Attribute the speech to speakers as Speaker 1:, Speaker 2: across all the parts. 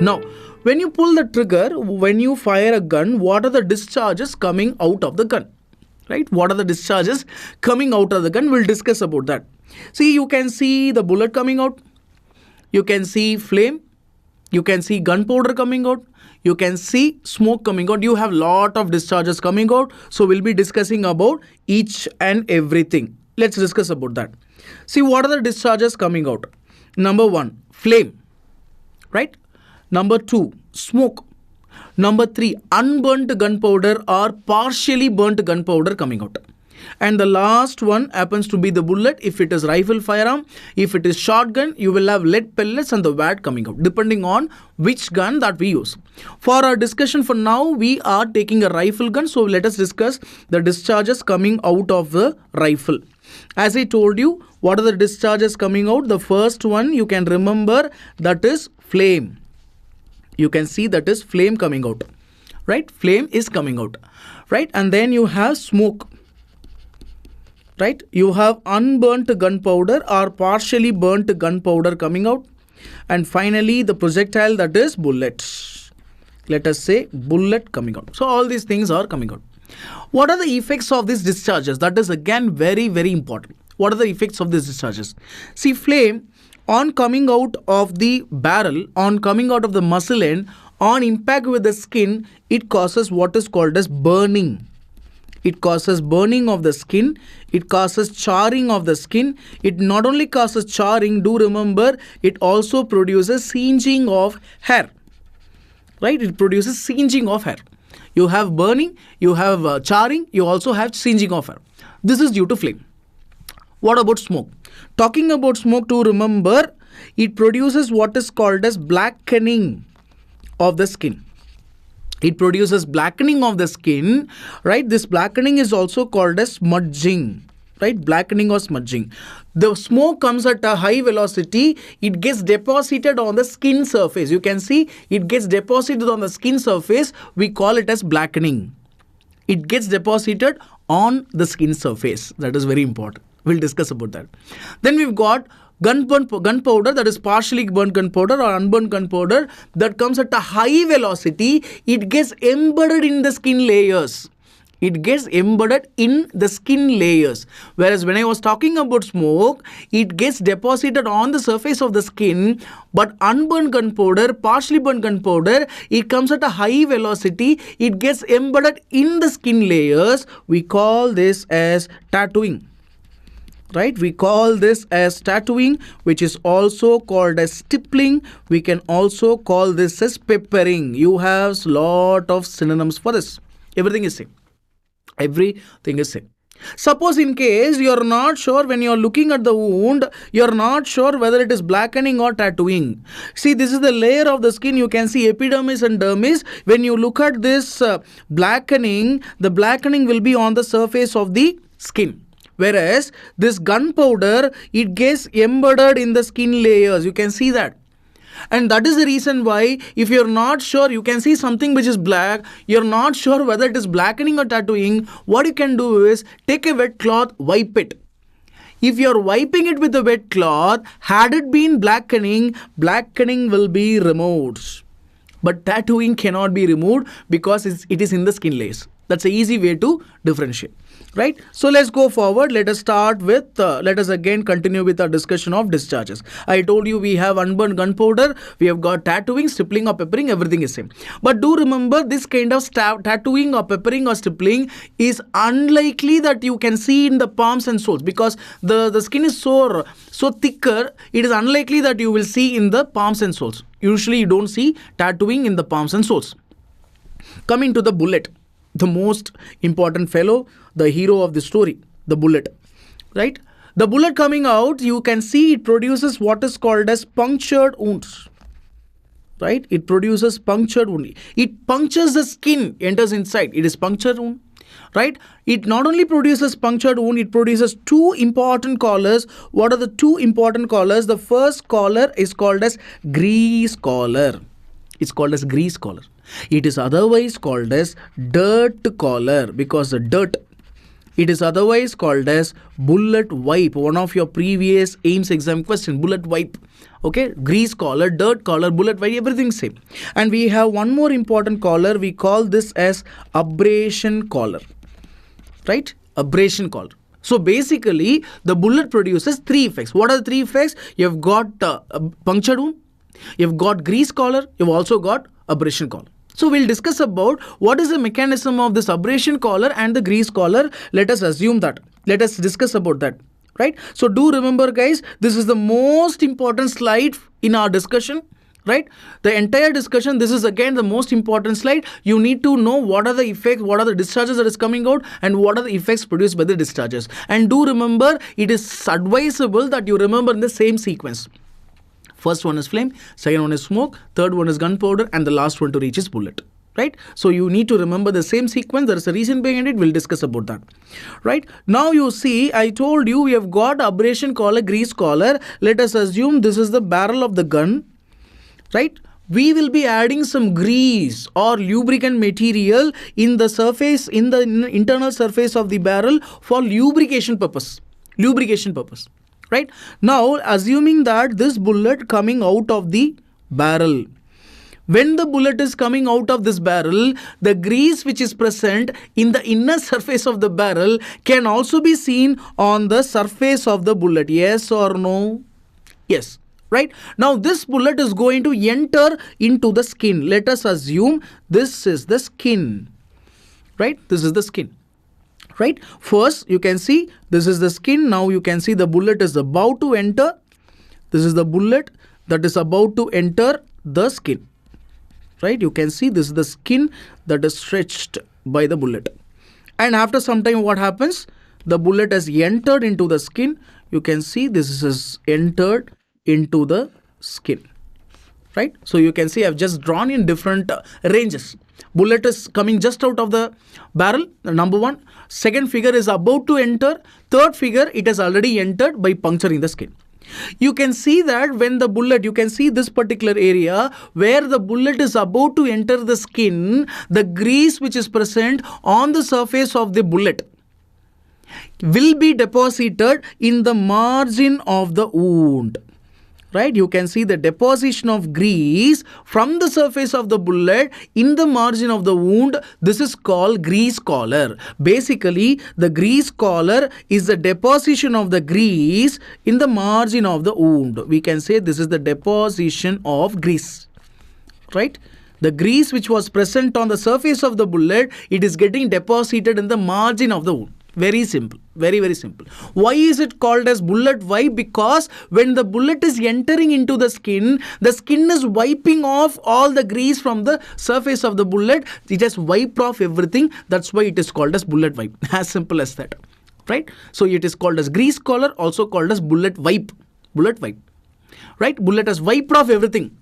Speaker 1: Now, when you pull the trigger, when you fire a gun, what are the discharges coming out of the gun? Right? What are the discharges coming out of the gun? We'll discuss about that. See, you can see the bullet coming out. You can see flame. You can see gunpowder coming out. You can see smoke coming out. You have lot of discharges coming out. So we'll be discussing about each and everything. Let's discuss about that. See, what are the discharges coming out? Number 1, flame. Right? Number 2, smoke. Number 3, unburnt gunpowder or partially burnt gunpowder coming out. And the last one happens to be the bullet. If it is rifle firearm, if it is shotgun, you will have lead pellets and the wad coming out, depending on which gun that we use. For our discussion for now, we are taking a rifle gun. So let us discuss the discharges coming out of the rifle. As I told you, what are the discharges coming out? The first one you can remember, that is flame. You can see that is flame coming out, right? Flame is coming out, right? And then you have smoke, right? You have unburnt gunpowder or partially burnt gunpowder coming out. And finally, the projectile, that is bullet. Let us say bullet coming out. So all these things are coming out. What are the effects of these discharges? That is again very, very important. What are the effects of these discharges? See, flame, on coming out of the barrel, on coming out of the muzzle end, on impact with the skin, it causes what is called as burning. It causes burning of the skin. It causes charring of the skin. It not only causes charring, do remember, it also produces singeing of hair. Right? It produces singeing of hair. You have burning, you have charring, you also have singeing of hair. This is due to flame. What about smoke? Talking about smoke, to remember, it produces what is called as blackening of the skin. It produces blackening of the skin, right? This blackening is also called as smudging, right? Blackening or smudging. The smoke comes at a high velocity. It gets deposited on the skin surface. You can see it gets deposited on the skin surface. We call it as blackening. It gets deposited on the skin surface. That is very important. We'll discuss about that. Then we've got gunpowder, that is partially burnt gunpowder or unburnt gunpowder, that comes at a high velocity. It gets embedded in the skin layers. It gets embedded in the skin layers. Whereas when I was talking about smoke, it gets deposited on the surface of the skin. But unburnt gunpowder, partially burnt gunpowder, it comes at a high velocity. It gets embedded in the skin layers. We call this as tattooing. Right, we call this as tattooing, which is also called as stippling. We can also call this as peppering. You have lot of synonyms for this. Everything is same. Everything is same. Suppose in case you are not sure, when you are looking at the wound, you are not sure whether it is blackening or tattooing. See, this is the layer of the skin. You can see epidermis and dermis. When you look at this blackening, the blackening will be on the surface of the skin. Whereas this gunpowder, it gets embedded in the skin layers. You can see that. And that is the reason why, if you're not sure, you can see something which is black, you're not sure whether it is blackening or tattooing, what you can do is take a wet cloth, wipe it. If you're wiping it with a wet cloth, had it been blackening, blackening will be removed. But tattooing cannot be removed because it is in the skin layers. That's an easy way to differentiate. Right? So let's go forward. Let us start with, let us again continue with our discussion of discharges. I told you we have unburnt gunpowder, we have got tattooing, stippling or peppering, everything is same. But do remember, this kind of tattooing or peppering or stippling is unlikely that you can see in the palms and soles, because the skin is so thicker, it is unlikely that you will see in the palms and soles. Usually you don't see tattooing in the palms and soles. Coming to the bullet, the most important fellow, the hero of the story, the bullet, right? The bullet coming out, you can see it produces what is called as punctured wounds, right? It produces punctured wound. It punctures the skin, enters inside. It is punctured wound, right? It not only produces punctured wound, it produces two important collars. What are the two important collars? The first collar is called as grease collar. It's called as grease collar. It is otherwise called as dirt collar, because the dirt It is otherwise called as bullet wipe. One of your previous AIMS exam question, bullet wipe. Okay, grease collar, dirt collar, bullet wipe, everything same. And we have one more important collar. We call this as abrasion collar. Right? Abrasion collar. So basically, the bullet produces three effects. What are the three effects? You've got punctured wound, you've got grease collar, you've also got abrasion collar. So we'll discuss about what is the mechanism of this abrasion collar and the grease collar. Let us assume that. Let us discuss about that. Right? So do remember, guys, this is the most important slide in our discussion. Right? The entire discussion, this is again the most important slide. You need to know what are the effects, what are the discharges that is coming out, and what are the effects produced by the discharges. And do remember, it is advisable that you remember in the same sequence. First one is flame, second one is smoke, third one is gunpowder, and the last one to reach is bullet. Right? So you need to remember the same sequence. There is a reason behind it. We'll discuss about that. Right? Now you see, I told you we have got abrasion collar, grease collar. Let us assume this is the barrel of the gun. Right? We will be adding some grease or lubricant material in the surface, in the internal surface of the barrel for lubrication purpose. Lubrication purpose. Right? Now, assuming that this bullet coming out of the barrel, when the bullet is coming out of this barrel, the grease which is present in the inner surface of the barrel can also be seen on the surface of the bullet. Yes or no? Yes. Right? Now, this bullet is going to enter into the skin. Let us assume this is the skin. Right? This is the skin. Right? First, you can see this is the skin. Now, you can see the bullet is about to enter. This is the bullet that is about to enter the skin. Right? You can see this is the skin that is stretched by the bullet. And after some time, what happens? The bullet has entered into the skin. You can see this is entered into the skin. Right? So you can see I've just drawn in different ranges. Bullet is coming just out of the barrel, number one. Second figure is about to enter. Third figure, it has already entered by puncturing the skin. You can see that when the bullet, you can see this particular area where the bullet is about to enter the skin, the grease which is present on the surface of the bullet will be deposited in the margin of the wound. Right? You can see the deposition of grease from the surface of the bullet in the margin of the wound. This is called grease collar. Basically, the grease collar is the deposition of the grease in the margin of the wound. We can say this is the deposition of grease. Right? The grease which was present on the surface of the bullet, it is getting deposited in the margin of the wound. Very simple. Very, very simple. Why is it called as bullet wipe? Because when the bullet is entering into the skin is wiping off all the grease from the surface of the bullet. It has wiped off everything. That's why it is called as bullet wipe. As simple as that. Right? So it is called as grease collar, also called as bullet wipe. Bullet wipe. Right? Bullet has wiped off everything.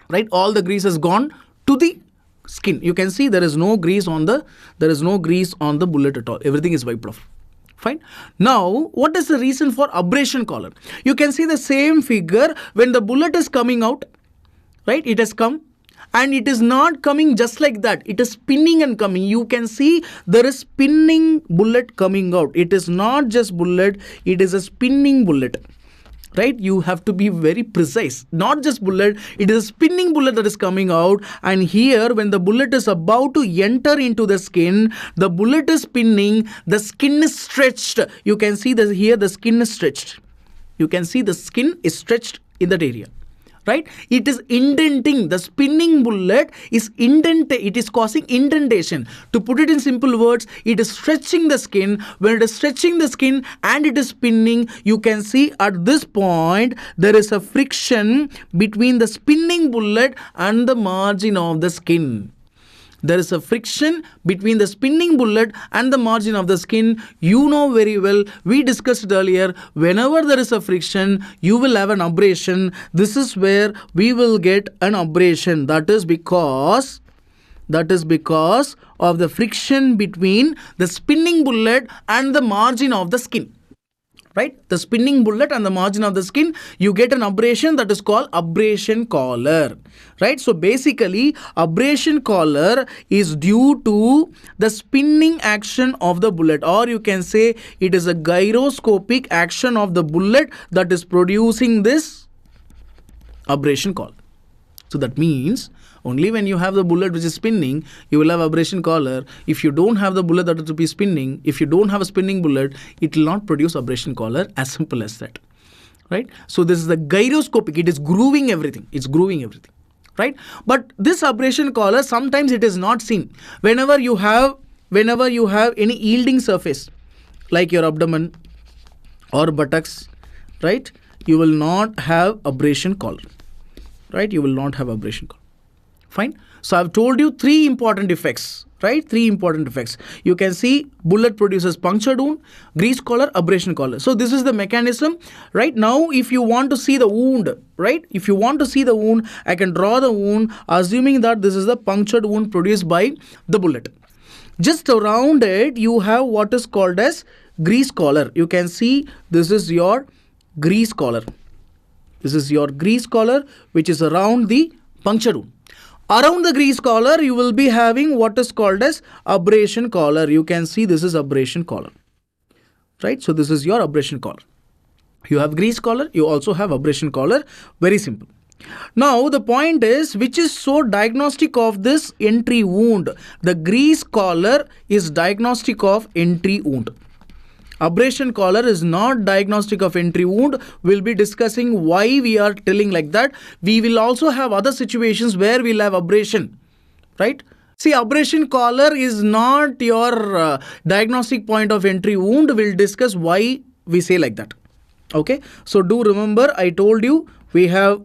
Speaker 1: Right? All the grease has gone to the skin. You can see there is no grease on the bullet at all. Everything is wiped off. Fine. Now, what is the reason for abrasion collar? You can see the same figure when the bullet is coming out. Right? It has come. And it is not coming just like that. It is spinning and coming. You can see there is spinning bullet coming out. It is not just bullet. It is a spinning bullet. Right? You have to be very precise. Not just bullet, it is a spinning bullet that is coming out. And here, when the bullet is about to enter into the skin, the bullet is spinning, the skin is stretched. You can see that here the skin is stretched. You can see the skin is stretched in that area. Right? It is indenting. The spinning bullet is it is causing indentation. To put it in simple words, it is stretching the skin. When it is stretching the skin and it is spinning, you can see at this point there is a friction between the spinning bullet and the margin of the skin. There is a friction between the spinning bullet and the margin of the skin. You know very well, we discussed it earlier, whenever there is a friction, you will have an abrasion. This is where we will get an abrasion. That is because of the friction between the spinning bullet and the margin of the skin. right? The spinning bullet and the margin of the skin, you get an abrasion that is called abrasion collar, right? So basically, abrasion collar is due to the spinning action of the bullet, or you can say it is a gyroscopic action of the bullet that is producing this abrasion collar. So that means only when you have the bullet which is spinning, you will have abrasion collar. If you don't have the bullet that is to be spinning, if you don't have a spinning bullet, it will not produce abrasion collar, as simple as that, right? So this is the gyroscopic, it is grooving everything, it's grooving everything, right? But this abrasion collar, sometimes it is not seen. Whenever you have any yielding surface, like your abdomen or buttocks, right, you will not have abrasion collar, right? You will not have abrasion collar. Fine. So I've told you three important effects, right? Three important effects. You can see bullet produces punctured wound, grease collar, abrasion collar. So this is the mechanism, right? Now, if you want to see the wound, right? If you want to see the wound, I can draw the wound, assuming that this is the punctured wound produced by the bullet. Just around it, you have what is called as grease collar. You can see this is your grease collar. This is your grease collar, which is around the punctured wound. Around the grease collar, you will be having what is called as abrasion collar. You can see this is abrasion collar, right? So this is your abrasion collar. You have grease collar, you also have abrasion collar. Very simple. Now the point is, which is so diagnostic of this entry wound? The grease collar is diagnostic of entry wound. Abrasion collar is not diagnostic of entry wound. We'll be discussing why we are telling like that. We will also have other situations where we'll have abrasion, right? See, abrasion collar is not your diagnostic point of entry wound. We'll discuss why we say like that. Okay, so do remember, I told you we have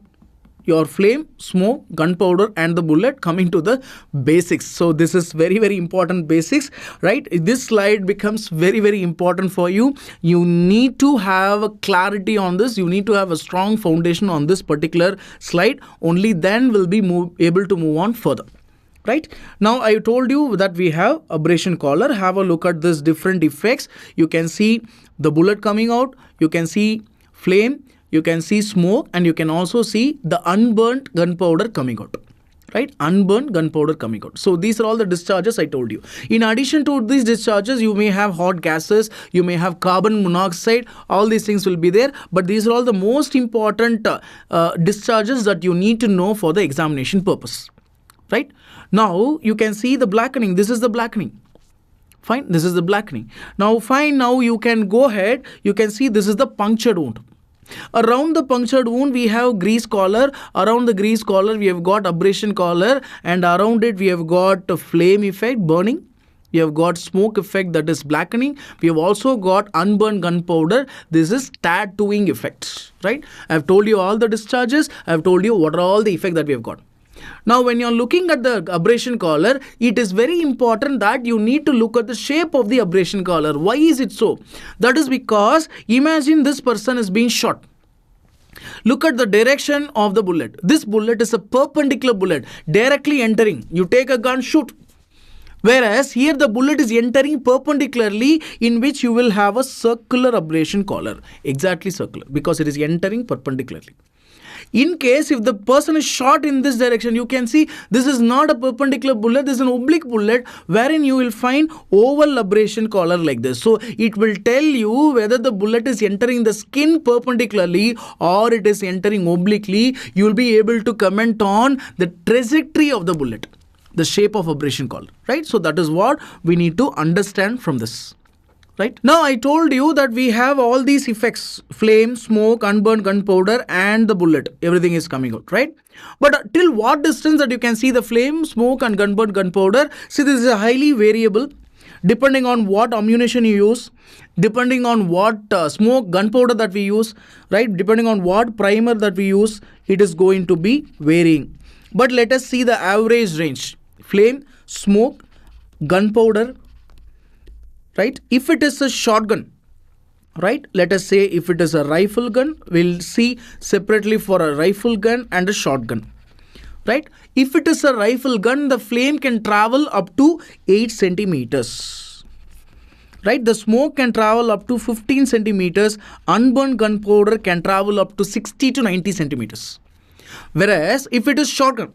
Speaker 1: your flame, smoke, gunpowder and the bullet. Coming to the basics. So this is very, very important basics, right? This slide becomes very, very important for you. You need to have a clarity on this. You need to have a strong foundation on this particular slide. Only then will be able to move on further. Right? Now I told you that we have abrasion collar. Have a look at this different effects. You can see the bullet coming out. You can see flame. You can see smoke, and you can also see the unburnt gunpowder coming out, right? Unburnt gunpowder coming out. So these are all the discharges I told you. In addition to these discharges, you may have hot gases, you may have carbon monoxide, all these things will be there. But these are all the most important discharges that you need to know for the examination purpose, right? Now you can see the blackening. This is the blackening. Fine, this is the blackening. Now fine, now you can go ahead. You can see this is the punctured wound. Around the punctured wound, we have grease collar. Around the grease collar, we have got abrasion collar, and around it, we have got a flame effect, burning. We have got smoke effect, that is blackening. We have also got unburned gunpowder. This is tattooing effects, right? I have told you all the discharges. I have told you what are all the effects that we have got. Now, when you are looking at the abrasion collar, it is very important that you need to look at the shape of the abrasion collar. Why is it so? That is because imagine this person is being shot. Look at the direction of the bullet. This bullet is a perpendicular bullet, directly entering. You take a gun, shoot. Whereas here the bullet is entering perpendicularly, in which you will have a circular abrasion collar. Exactly circular, because it is entering perpendicularly. In case if the person is shot in this direction, you can see this is not a perpendicular bullet, this is an oblique bullet, wherein you will find oval abrasion collar like this. So it will tell you whether the bullet is entering the skin perpendicularly or it is entering obliquely. You will be able to comment on the trajectory of the bullet, the shape of abrasion collar, right? So that is what we need to understand from this. Right? Now I told you that we have all these effects: flame, smoke, unburned gunpowder and the bullet. Everything is coming out, right? But till what distance that you can see the flame, smoke and unburned gunpowder? See, this is a highly variable depending on what ammunition you use, depending on what smoke, gunpowder that we use, right? Depending on what primer that we use, it is going to be varying. But let us see the average range. Flame, smoke, gunpowder, right? If it is a shotgun, right? Let us say if it is a rifle gun, we'll see separately for a rifle gun and a shotgun, right? If it is a rifle gun, the flame can travel up to 8 centimeters. right? The smoke can travel up to 15 centimeters. Unburned gunpowder can travel up to 60 to 90 centimeters. Whereas if it is shotgun,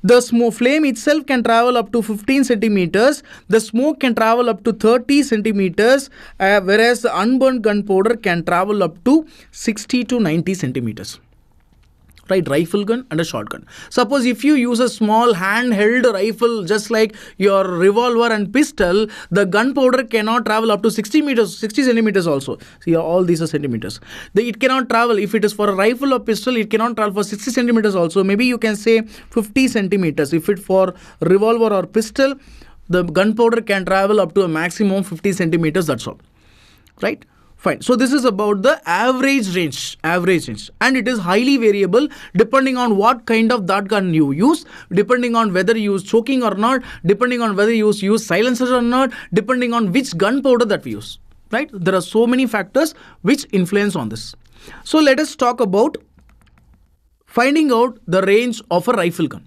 Speaker 1: the smoke flame itself can travel up to 15 centimeters. The smoke can travel up to 30 centimeters, whereas the unburned gunpowder can travel up to 60 to 90 centimeters. Right, rifle gun and a shotgun. Suppose if you use a small handheld rifle, just like your revolver and pistol, the gunpowder cannot travel up to 60 meters, 60 centimeters also. See, all these are centimeters. It cannot travel. If it is for a rifle or pistol, it cannot travel for 60 centimeters also. Maybe you can say 50 centimeters. If it for revolver or pistol, the gunpowder can travel up to a maximum 50 centimeters. That's all. Right? Fine. So this is about the average range, and it is highly variable depending on what kind of dart gun you use, depending on whether you use choking or not, depending on whether you use silencers or not, depending on which gunpowder that we use. Right? There are so many factors which influence on this. So let us talk about finding out the range of a rifle gun.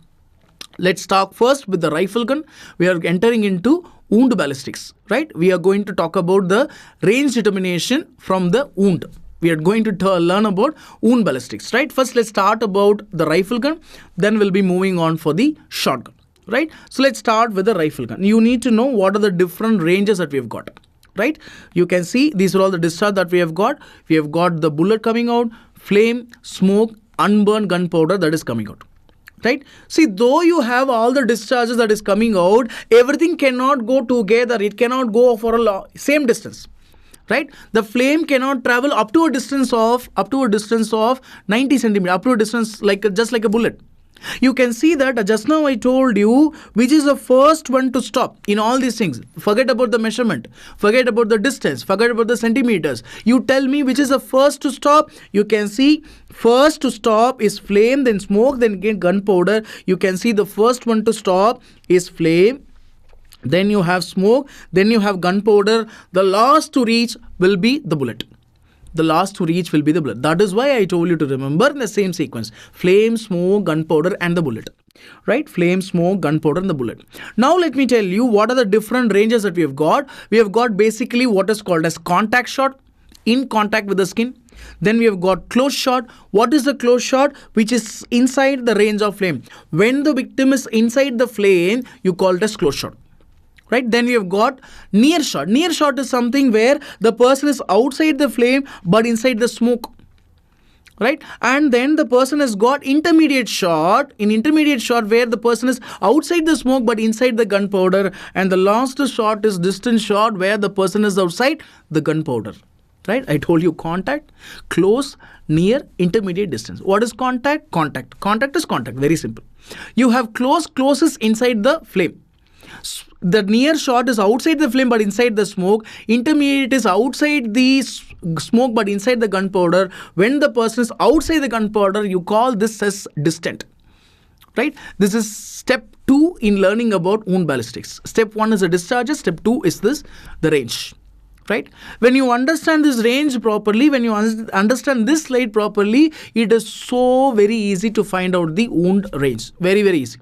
Speaker 1: Let's talk first with the rifle gun. We are entering into wound ballistics, right? We are going to talk about the range determination from the wound. We are going to learn about wound ballistics, right? First, let's start about the rifle gun. Then we'll be moving on for the shotgun, right? So let's start with the rifle gun. You need to know what are the different ranges that we have got, right? You can see these are all the discharge that we have got. We have got the bullet coming out, flame, smoke, unburned gunpowder that is coming out. Right? See, though you have all the discharges that is coming out, everything cannot go together. It cannot go for a same distance. Right? The flame cannot travel up to a distance of 90 centimeters, up to a distance just like a bullet. You can see that just now I told you which is the first one to stop in all these things. Forget about the measurement, forget about the distance, forget about the centimeters. You tell me which is the first to stop. You can see first to stop is flame, then smoke, then again gunpowder. You can see the first one to stop is flame, then you have smoke, then you have gunpowder. The last to reach will be the bullet. The last to reach will be the bullet. That is why I told you to remember in the same sequence. Flame, smoke, gunpowder and the bullet. Right? Flame, smoke, gunpowder and the bullet. Now let me tell you what are the different ranges that we have got. We have got basically what is called as contact shot, in contact with the skin. Then we have got close shot. What is the close shot? Which is inside the range of flame. When the victim is inside the flame, you call it as close shot. Right? Then we have got near shot. Near shot is something where the person is outside the flame but inside the smoke. Right? And then the person has got intermediate shot. In intermediate shot where the person is outside the smoke but inside the gunpowder. And the last shot is distant shot where the person is outside the gunpowder. Right? I told you contact, close, near, intermediate, distance. What is contact? Contact. Contact is contact. Very simple. You have close. Close is inside the flame. The near shot is outside the flame but inside the smoke. Intermediate is outside the smoke but inside the gunpowder. When the person is outside the gunpowder, you call this as distant. Right? This is step 2 in learning about wound ballistics. Step 1 is the discharges. Step 2 is the range. Right? When you understand this range properly, when you understand this slide properly, it is so very easy to find out the wound range. Very, very easy.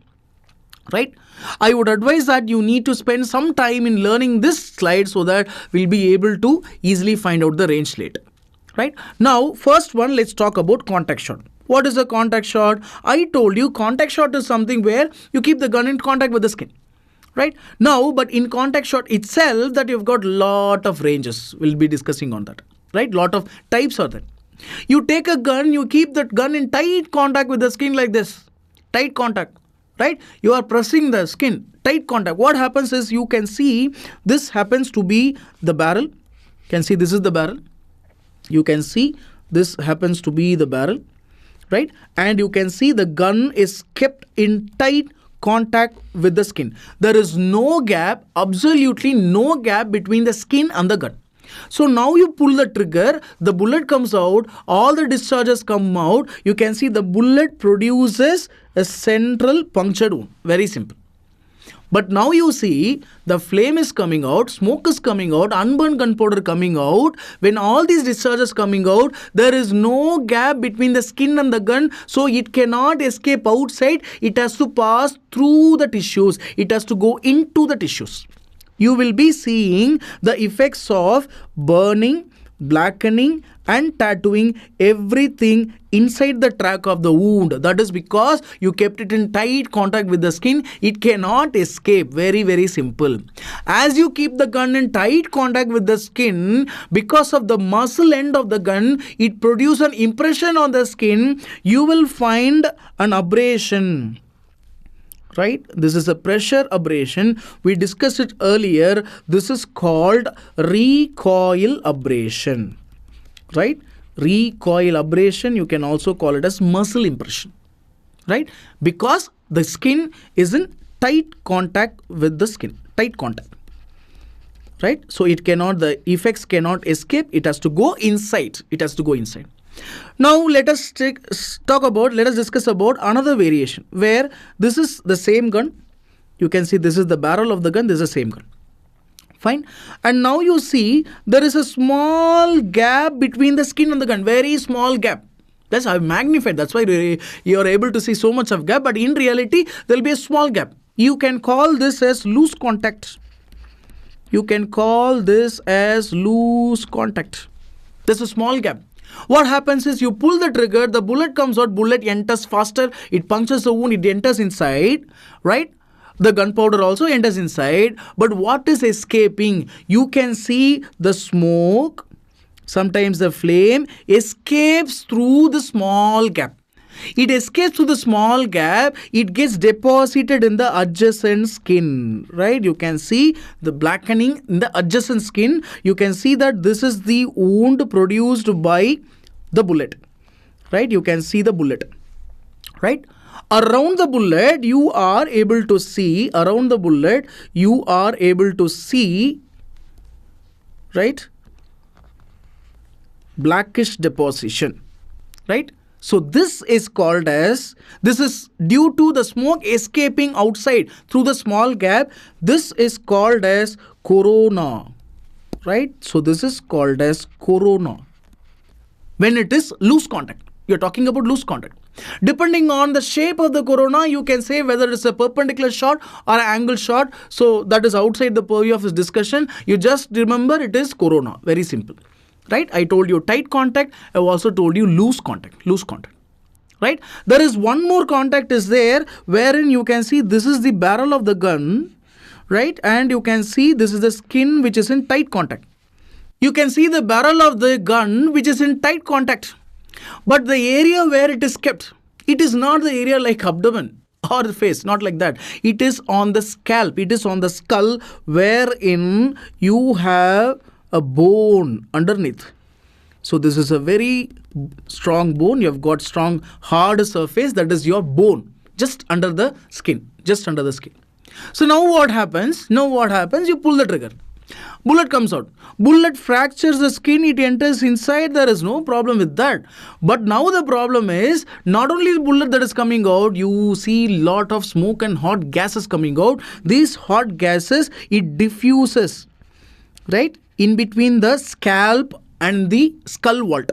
Speaker 1: Right? I would advise that you need to spend some time in learning this slide so that we'll be able to easily find out the range later. Right? Now, first one, let's talk about contact shot. What is a contact shot? I told you contact shot is something where you keep the gun in contact with the skin. Right? Now, but in contact shot itself that you've got lot of ranges. We'll be discussing on that. Right? Lot of types are there. You take a gun, you keep that gun in tight contact with the skin like this. Tight contact. Right? You are pressing the skin, tight contact. What happens is you can see this happens to be the barrel. You can see this is the barrel. You can see this happens to be the barrel. Right? And you can see the gun is kept in tight contact with the skin. There is no gap, absolutely no gap between the skin and the gun. So now you pull the trigger, the bullet comes out, all the discharges come out. You can see the bullet produces a central punctured wound. Very simple. But now you see the flame is coming out, smoke is coming out, unburned gunpowder coming out. When all these discharges coming out, there is no gap between the skin and the gun. So it cannot escape outside. It has to pass through the tissues. It has to go into the tissues. you will be seeing the effects of burning, blackening and tattooing everything inside the track of the wound. That is because you kept it in tight contact with the skin. It cannot escape. Very, very simple. As you keep the gun in tight contact with the skin, because of the muscle end of the gun, it produces an impression on the skin. You will find an abrasion. Right? This is a pressure abrasion. We discussed it earlier. This is called recoil abrasion. Right? Recoil abrasion, you can also call it as muscle impression. Right? Because the skin is in tight contact with the skin. Tight contact. Right? So it cannot, the effects cannot escape. It has to go inside. It has to go inside. Now let us discuss about another variation where this is the same gun. You can see this is the barrel of the gun. This is the same gun. Fine. And now you see there is a small gap between the skin and the gun. Very small gap. That's how I magnified. That's why you are able to see so much of gap. But in reality, there will be a small gap. You can call this as loose contact. You can call this as loose contact. There's a small gap. What happens is you pull the trigger, the bullet comes out, bullet enters faster, it punctures the wound, it enters inside, right? The gunpowder also enters inside. But what is escaping? You can see the smoke, sometimes the flame escapes through the small gap. It escapes through the small gap, it gets deposited in the adjacent skin, right? You can see the blackening in the adjacent skin. You can see that this is the wound produced by the bullet, right? You can see the bullet, right? Around the bullet, you are able to see, right? Blackish deposition, right? So this is called as, this is due to the smoke escaping outside through the small gap. This is called as corona, right? So this is called as corona. When it is loose contact, you're talking about loose contact. Depending on the shape of the corona, you can say whether it's a perpendicular shot or an angle shot. So that is outside the purview of this discussion. You just remember it is corona. Very simple. Right? I told you tight contact. I've also told you loose contact. Right? There is one more contact is there wherein you can see this is the barrel of the gun. Right? And you can see this is the skin which is in tight contact. You can see the barrel of the gun which is in tight contact. But the area where it is kept, it is not the area like abdomen or the face, not like that. It is on the scalp. It is on the skull wherein you have a bone underneath. So this is a very strong bone. You have got strong hard surface, that is your bone, just under the skin, So now what happens? You pull the trigger. Bullet comes out. Bullet fractures the skin, it enters inside, there is no problem with that. But now the problem is, not only the bullet that is coming out, you see lot of smoke and hot gases coming out. These hot gases, it diffuses, right, in between the scalp and the skull vault.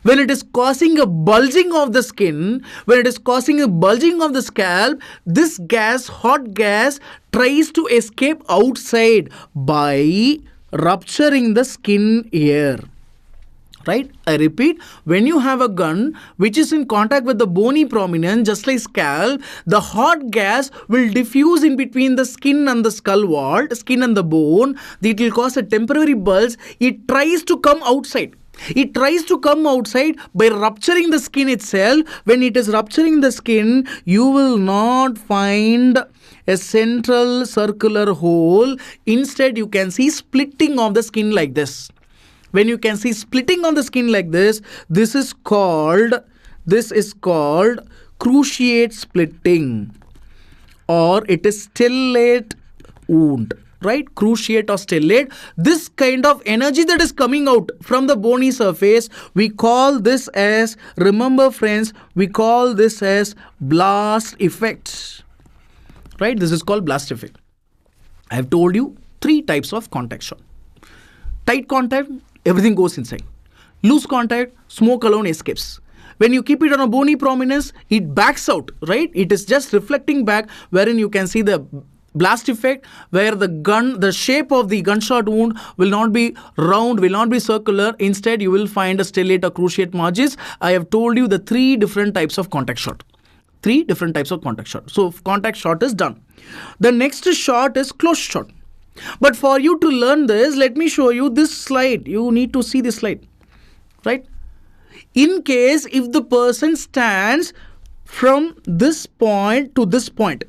Speaker 1: When it is causing a bulging of the skin, when it is causing a bulging of the scalp, this gas, hot gas, tries to escape outside by rupturing the skin here. Right? I repeat, when you have a gun which is in contact with the bony prominence, just like scalp, the hot gas will diffuse in between the skin and the skull vault, skin and the bone. It will cause a temporary bulge. It tries to come outside. It tries to come outside by rupturing the skin itself. When it is rupturing the skin, you will not find a central circular hole. Instead, you can see splitting of the skin like this. When you can see splitting on the skin like this, this is called cruciate splitting, or it is stellate wound. Right? Cruciate or stellate. This kind of energy that is coming out from the bony surface, we call this as, remember friends, we call this as blast effect. Right? This is called blast effect. I have told you 3 types of contact shot. Tight contact, everything goes inside. Loose contact, smoke alone escapes. When you keep it on a bony prominence, it backs out, right? It is just reflecting back, wherein you can see the blast effect, where the shape of the gunshot wound will not be round, will not be circular. Instead, you will find a stellate or cruciate margins. I have told you the three different types of contact shot. Three different types of contact shot. So contact shot is done. The next shot is close shot. But for you to learn this, let me show you this slide. You need to see this slide, right? In case if the person stands from this point to this point,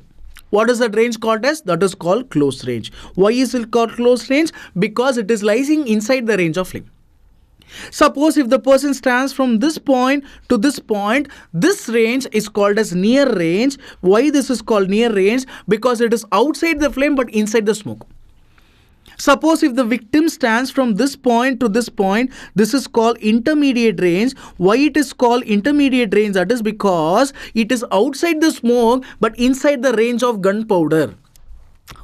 Speaker 1: what is that range called as? That is called close range. Why is it called close range? Because it is lying inside the range of flame. Suppose if the person stands from this point to this point, this range is called as near range. Why this is called near range? Because it is outside the flame but inside the smoke. Suppose if the victim stands from this point to this point, this is called intermediate range. Why it is called intermediate range? That is because it is outside the smoke but inside the range of gunpowder.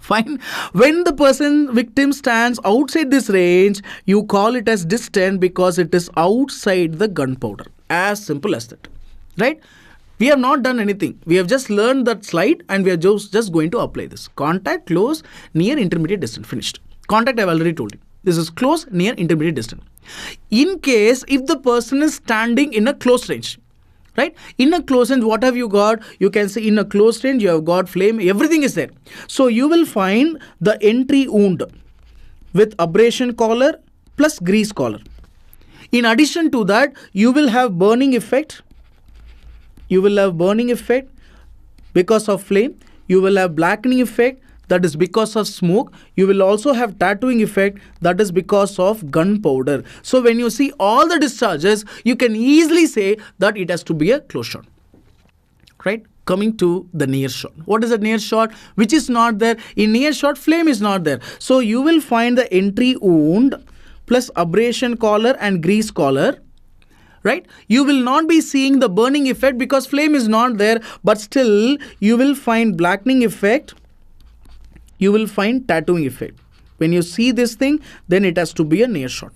Speaker 1: Fine. When the victim stands outside this range, you call it as distant because it is outside the gunpowder. As simple as that. Right? We have not done anything. We have just learned that slide and we are just going to apply this. Contact, close, near, intermediate, distant. Finished. Contact I have already told you. This is close, near, intermediate, distant. In case if the person is standing in a close range, right? In a close range, what have you got? You can see in a close range, you have got flame. Everything is there. So you will find the entry wound with abrasion collar plus grease collar. In addition to that, you will have burning effect. You will have burning effect because of flame. You will have blackening effect. That is because of smoke. You will also have tattooing effect. That is because of gunpowder. So when you see all the discharges, you can easily say that it has to be a close shot. Right? Coming to the near shot. What is a near shot? Which is not there. In near shot, flame is not there. So you will find the entry wound plus abrasion collar and grease collar. Right? You will not be seeing the burning effect because flame is not there. But still, you will find blackening effect. You will find tattooing effect. When you see this thing, then it has to be a near shot.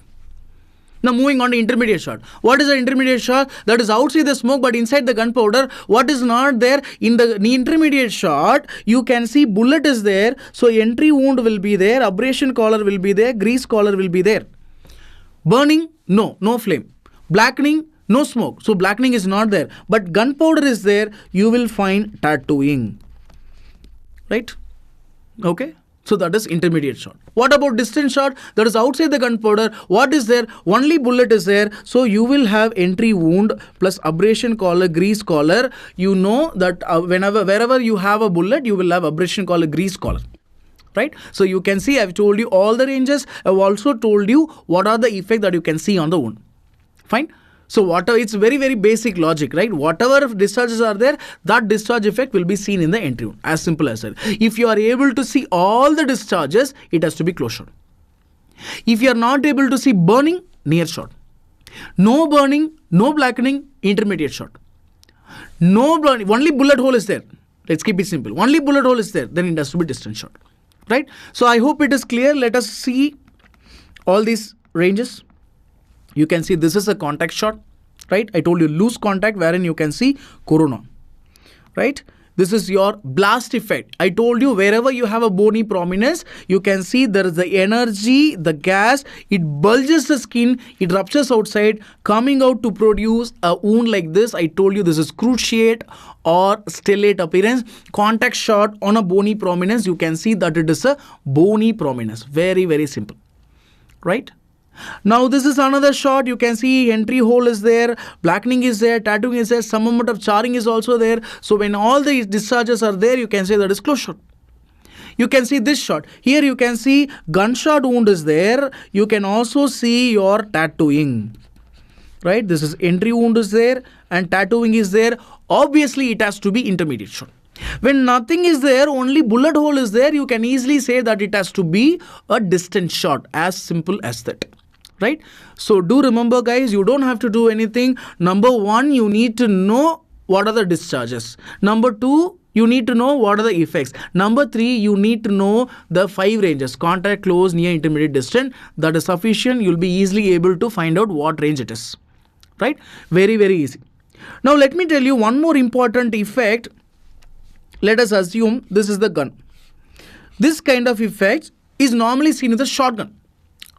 Speaker 1: Now moving on to intermediate shot. What is the intermediate shot? That is outside the smoke but inside the gunpowder. What is not there? In the intermediate shot, you can see bullet is there. So entry wound will be there. Abrasion collar will be there. Grease collar will be there. Burning? No flame. Blackening? No smoke. So blackening is not there. But gunpowder is there. You will find tattooing. Right? Okay, so that is intermediate shot. What about distant shot? That is outside the gunpowder. What is there? Only bullet is there. So you will have entry wound plus abrasion collar, grease collar. You know that wherever you have a bullet, you will have abrasion collar, grease collar. Right? So you can see I've told you all the ranges. I've also told you what are the effects that you can see on the wound. Fine. So it's very, very basic logic, right? Whatever discharges are there, that discharge effect will be seen in the entry wound. As simple as that. If you are able to see all the discharges, it has to be close shot. If you are not able to see burning, near shot. No burning, no blackening, intermediate shot. No burning, only bullet hole is there. Let's keep it simple. Only bullet hole is there, then it has to be distant shot. Right? So I hope it is clear. Let us see all these ranges. You can see this is a contact shot, right? I told you loose contact wherein you can see corona, right? This is your blast effect. I told you wherever you have a bony prominence, you can see there is the energy, the gas, it bulges the skin, it ruptures outside, coming out to produce a wound like this. I told you this is cruciate or stellate appearance. Contact shot on a bony prominence, you can see that it is a bony prominence. Very, very simple, right? Now this is another shot. You can see entry hole is there, blackening is there, tattooing is there, some amount of charring is also there. So when all these discharges are there, you can say that is close shot. You can see this shot. Here you can see gunshot wound is there. You can also see your tattooing. Right? This is entry wound is there and tattooing is there. Obviously it has to be intermediate shot. When nothing is there, only bullet hole is there, you can easily say that it has to be a distant shot. As simple as that. Right? So do remember guys, you don't have to do anything. Number one, you need to know what are the discharges. Number two, you need to know what are the effects. Number three, you need to know the 5 ranges. Contact, close, near, intermediate, distant. That is sufficient. You'll be easily able to find out what range it is. Right? Very, very easy. Now let me tell you one more important effect. Let us assume this is the gun. This kind of effect is normally seen with a shotgun,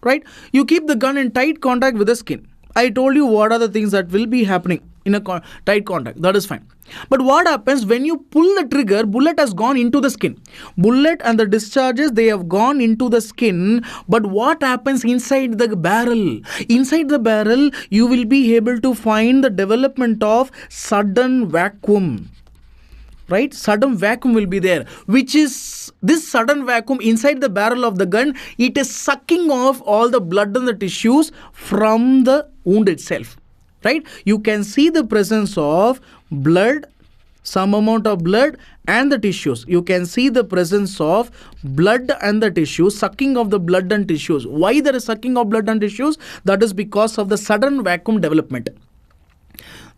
Speaker 1: right? You keep the gun in tight contact with the skin. I told you what are the things that will be happening in a tight contact. That is fine. But what happens when you pull the trigger, bullet has gone into the skin. Bullet and the discharges, they have gone into the skin. But what happens inside the barrel? Inside the barrel, you will be able to find the development of sudden vacuum. Right? Sudden vacuum will be there, which is this sudden vacuum inside the barrel of the gun. It is sucking off all the blood and the tissues from the wound itself. Right? You can see the presence of blood, some amount of blood and the tissues. You can see the presence of blood and the tissues, sucking of the blood and tissues. Why there is sucking of blood and tissues? That is because of the sudden vacuum development.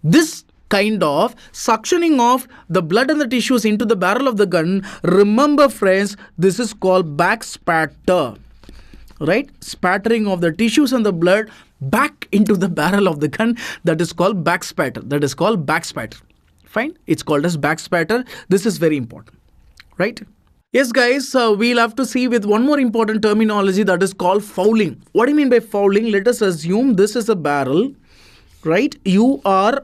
Speaker 1: This kind of suctioning of the blood and the tissues into the barrel of the gun, remember friends, this is called back spatter. Right? Spattering of the tissues and the blood back into the barrel of the gun, that is called back spatter. That is called back spatter. Fine? It's called as back spatter. This is very important. Right? Yes guys, we'll have to see with one more important terminology, that is called fouling. What do you mean by fouling? Let us assume this is a barrel. Right? You are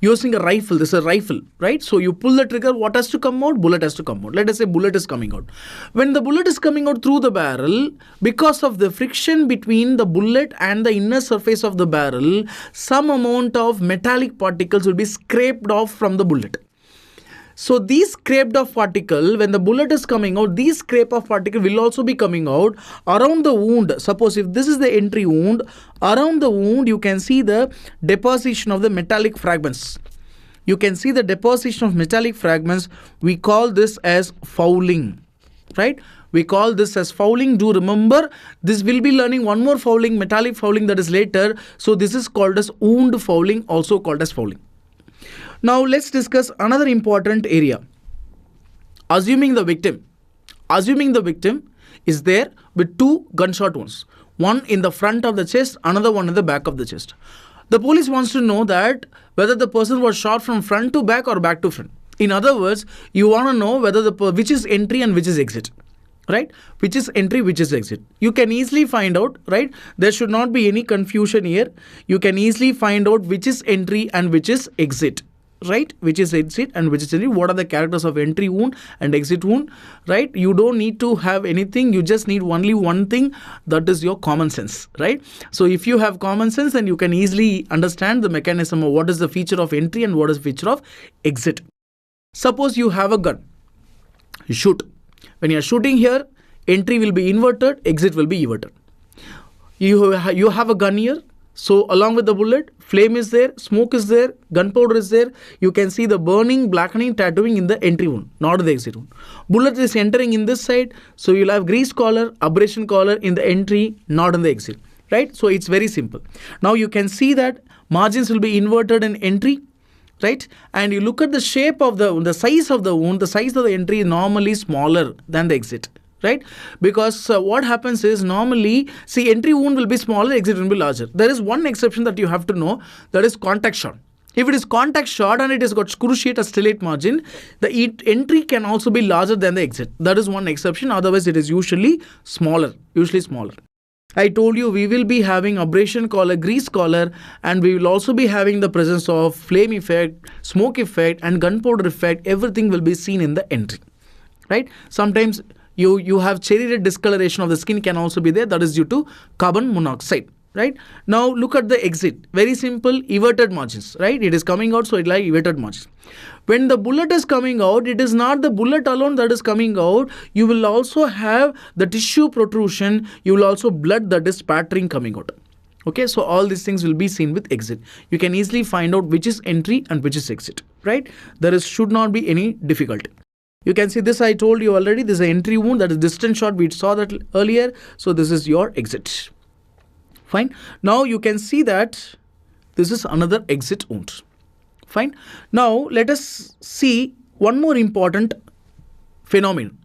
Speaker 1: using a rifle. This is a rifle, right? So you pull the trigger, what has to come out? Bullet has to come out. Let us say bullet is coming out. When the bullet is coming out through the barrel, because of the friction between the bullet and the inner surface of the barrel, some amount of metallic particles will be scraped off from the bullet. So these scraped off particle, when the bullet is coming out, these scrape off particle will also be coming out around the wound. Suppose if this is the entry wound, around the wound you can see the deposition of the metallic fragments. You can see the deposition of metallic fragments. We call this as fouling, right? We call this as fouling. Do remember, this will be learning one more fouling, metallic fouling, that is later. So this is called as wound fouling, also called as fouling. Now let's discuss another important area. Assuming the victim is there with two gunshot wounds, one in the front of the chest, another one in the back of the chest. The police wants to know that whether the person was shot from front to back or back to front. In other words, you want to know whether which is entry and which is exit. Right? Which is entry, which is exit. You can easily find out, right? There should not be any confusion here. You can easily find out which is entry and which is exit. Right? Which is exit and which is entry. What are the characters of entry wound and exit wound? Right? You don't need to have anything. You just need only one thing. That is your common sense. Right? So if you have common sense, then you can easily understand the mechanism of what is the feature of entry and what is the feature of exit. Suppose you have a gun. You shoot. When you are shooting here, entry will be inverted, exit will be inverted. You have a gun here. So along with the bullet, flame is there, smoke is there, gunpowder is there. You can see the burning, blackening, tattooing in the entry wound, not the exit wound. Bullet is entering in this side. So you'll have grease collar, abrasion collar in the entry, not in the exit. Right? So it's very simple. Now you can see that margins will be inverted in entry. Right? And you look at the shape of the size of the wound, the size of the entry is normally smaller than the exit. Right? Because what happens is normally, see, entry wound will be smaller, exit will be larger. There is one exception that you have to know, that is contact shot. If it is contact shot and it has got cruciate or stellate margin, the entry can also be larger than the exit. That is one exception. Otherwise, it is usually smaller. I told you we will be having abrasion collar, grease collar, and we will also be having the presence of flame effect, smoke effect, and gunpowder effect. Everything will be seen in the entry. Right? Sometimes you have cherry red discoloration of the skin can also be there. That is due to carbon monoxide. Right? Now look at the exit. Very simple, everted margins. Right? It is coming out, so it like everted margins. When the bullet is coming out, it is not the bullet alone that is coming out. You will also have the tissue protrusion. You will also blood that is spattering coming out. Okay, so all these things will be seen with exit. You can easily find out which is entry and which is exit. Right? Should not be any difficulty. You can see this, I told you already, this is an entry wound, that is distant shot, we saw that earlier. So this is your exit. Fine. Now you can see that this is another exit wound. Fine. Now let us see one more important phenomenon.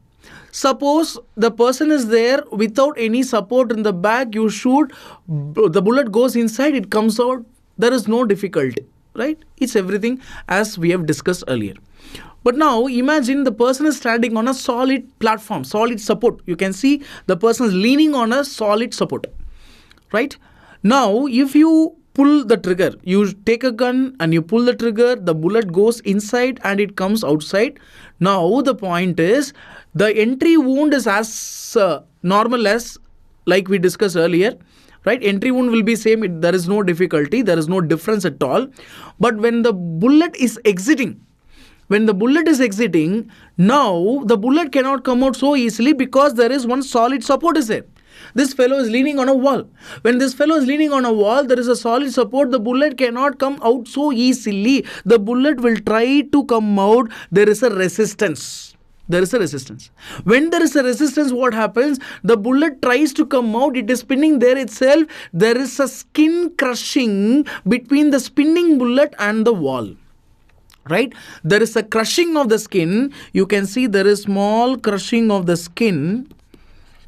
Speaker 1: Suppose the person is there without any support in the back, you shoot, the bullet goes inside, it comes out, there is no difficulty. Right? It's everything as we have discussed earlier. But now imagine the person is standing on a solid platform, solid support. You can see the person is leaning on a solid support, right? Now if you pull the trigger, you take a gun and you pull the trigger, the bullet goes inside and it comes outside. Now the point is, the entry wound is as normal as like we discussed earlier, right? Entry wound will be same. There is no difficulty, there is no difference at all. But when the bullet is exiting, now the bullet cannot come out so easily because there is one solid support is there. This fellow is leaning on a wall. When this fellow is leaning on a wall, there is a solid support. The bullet cannot come out so easily. The bullet will try to come out. There is a resistance. When there is a resistance, what happens? The bullet tries to come out. It is spinning there itself. There is a skin crushing between the spinning bullet and the wall. Right? There is a crushing of the skin. You can see there is small crushing of the skin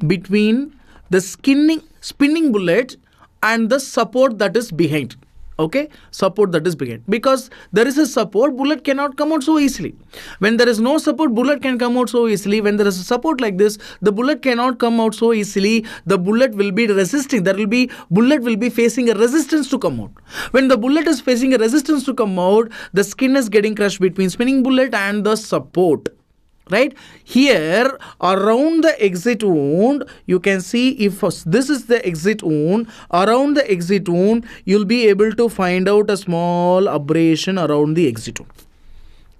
Speaker 1: between the spinning bullet and the support that is behind. Okay, support that is behind. Because there is a support, bullet cannot come out so easily. When there is no support, bullet can come out so easily. When there is a support like this, the bullet cannot come out so easily. The bullet will be resisting. Bullet will be facing a resistance to come out. When the bullet is facing a resistance to come out, the skin is getting crushed between spinning bullet and the support. Right? Here around the exit wound, you can see if this is the exit wound, around the exit wound, you'll be able to find out a small abrasion around the exit wound.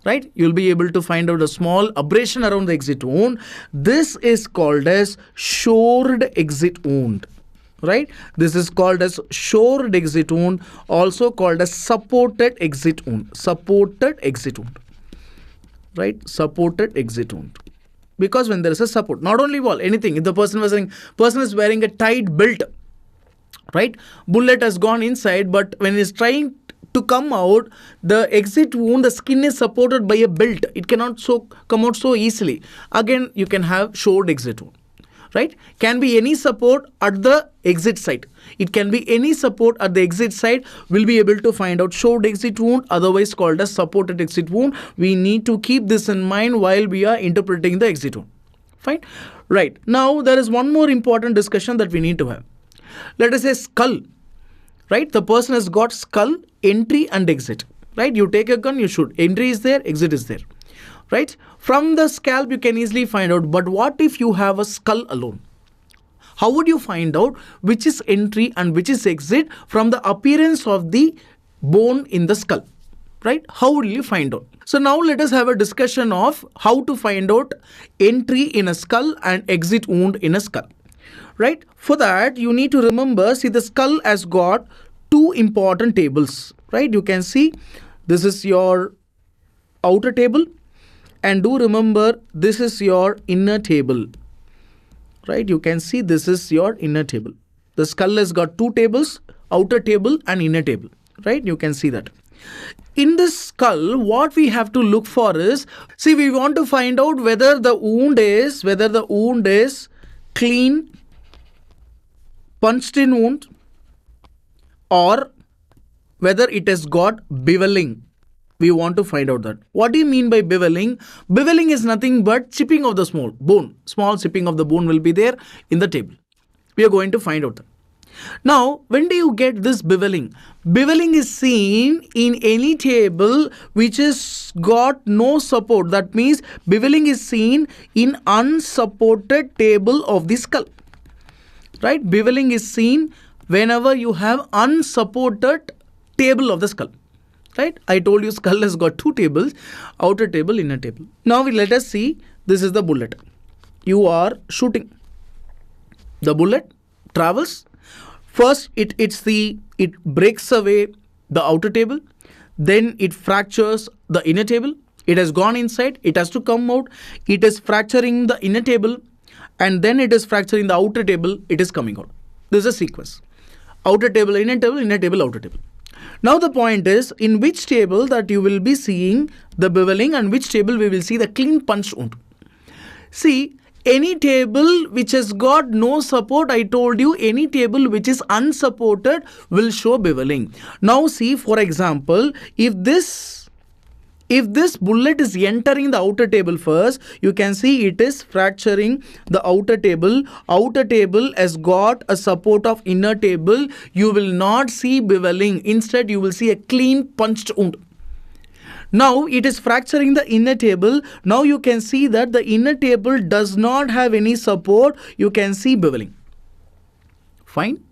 Speaker 1: Right? You'll be able to find out a small abrasion around the exit wound. This is called as shored exit wound. Right? This is called as shored exit wound, also called as supported exit wound. Right? Supported exit wound. Because when there is a support, not only wall, anything. If the person is wearing a tight belt, right? Bullet has gone inside, but when he is trying to come out, the exit wound, the skin is supported by a belt. It cannot come out so easily. Again, you can have shored exit wound. Right? Can be any support at the exit site. It can be any support at the exit site. We'll be able to find out shored exit wound, otherwise called as supported exit wound. We need to keep this in mind while we are interpreting the exit wound. Fine? Right. Now, there is one more important discussion that we need to have. Let us say skull. Right? The person has got skull, entry and exit. Right? You take a gun, you shoot. Entry is there, exit is there. Right? From the scalp, you can easily find out. But what if you have a skull alone? How would you find out which is entry and which is exit from the appearance of the bone in the skull? Right? How will you find out? So now let us have a discussion of how to find out entry in a skull and exit wound in a skull. Right? For that, you need to remember, see, the skull has got two important tables. Right? You can see this is your outer table. And do remember, this is your inner table. Right? You can see this is your inner table. The skull has got two tables, outer table and inner table. Right? You can see that. In this skull, what we have to look for is, see, we want to find out whether the wound is clean, punched in wound, or whether it has got beveling. We want to find out that. What do you mean by beveling? Beveling is nothing but chipping of the small bone. Small chipping of the bone will be there in the table. We are going to find out that. Now, when do you get this beveling? Beveling is seen in any table which has got no support. That means beveling is seen in unsupported table of the skull. Right? Beveling is seen whenever you have unsupported table of the skull. Right? I told you skull has got two tables, outer table, inner table. Now let us see, this is the bullet. You are shooting. The bullet travels. First, it breaks away the outer table. Then it fractures the inner table. It has gone inside. It has to come out. It is fracturing the inner table. And then it is fracturing the outer table. It is coming out. This is a sequence. Outer table, inner table, outer table. Now the point is, in which table that you will be seeing the beveling and which table we will see the clean punched wound. See, any table which has got no support, I told you, any table which is unsupported will show beveling. Now see, for example, if this If this bullet is entering the outer table first, you can see it is fracturing the outer table. Outer table has got a support of inner table. You will not see beveling. Instead, you will see a clean punched wound. Now it is fracturing the inner table. Now you can see that the inner table does not have any support. You can see beveling. Fine.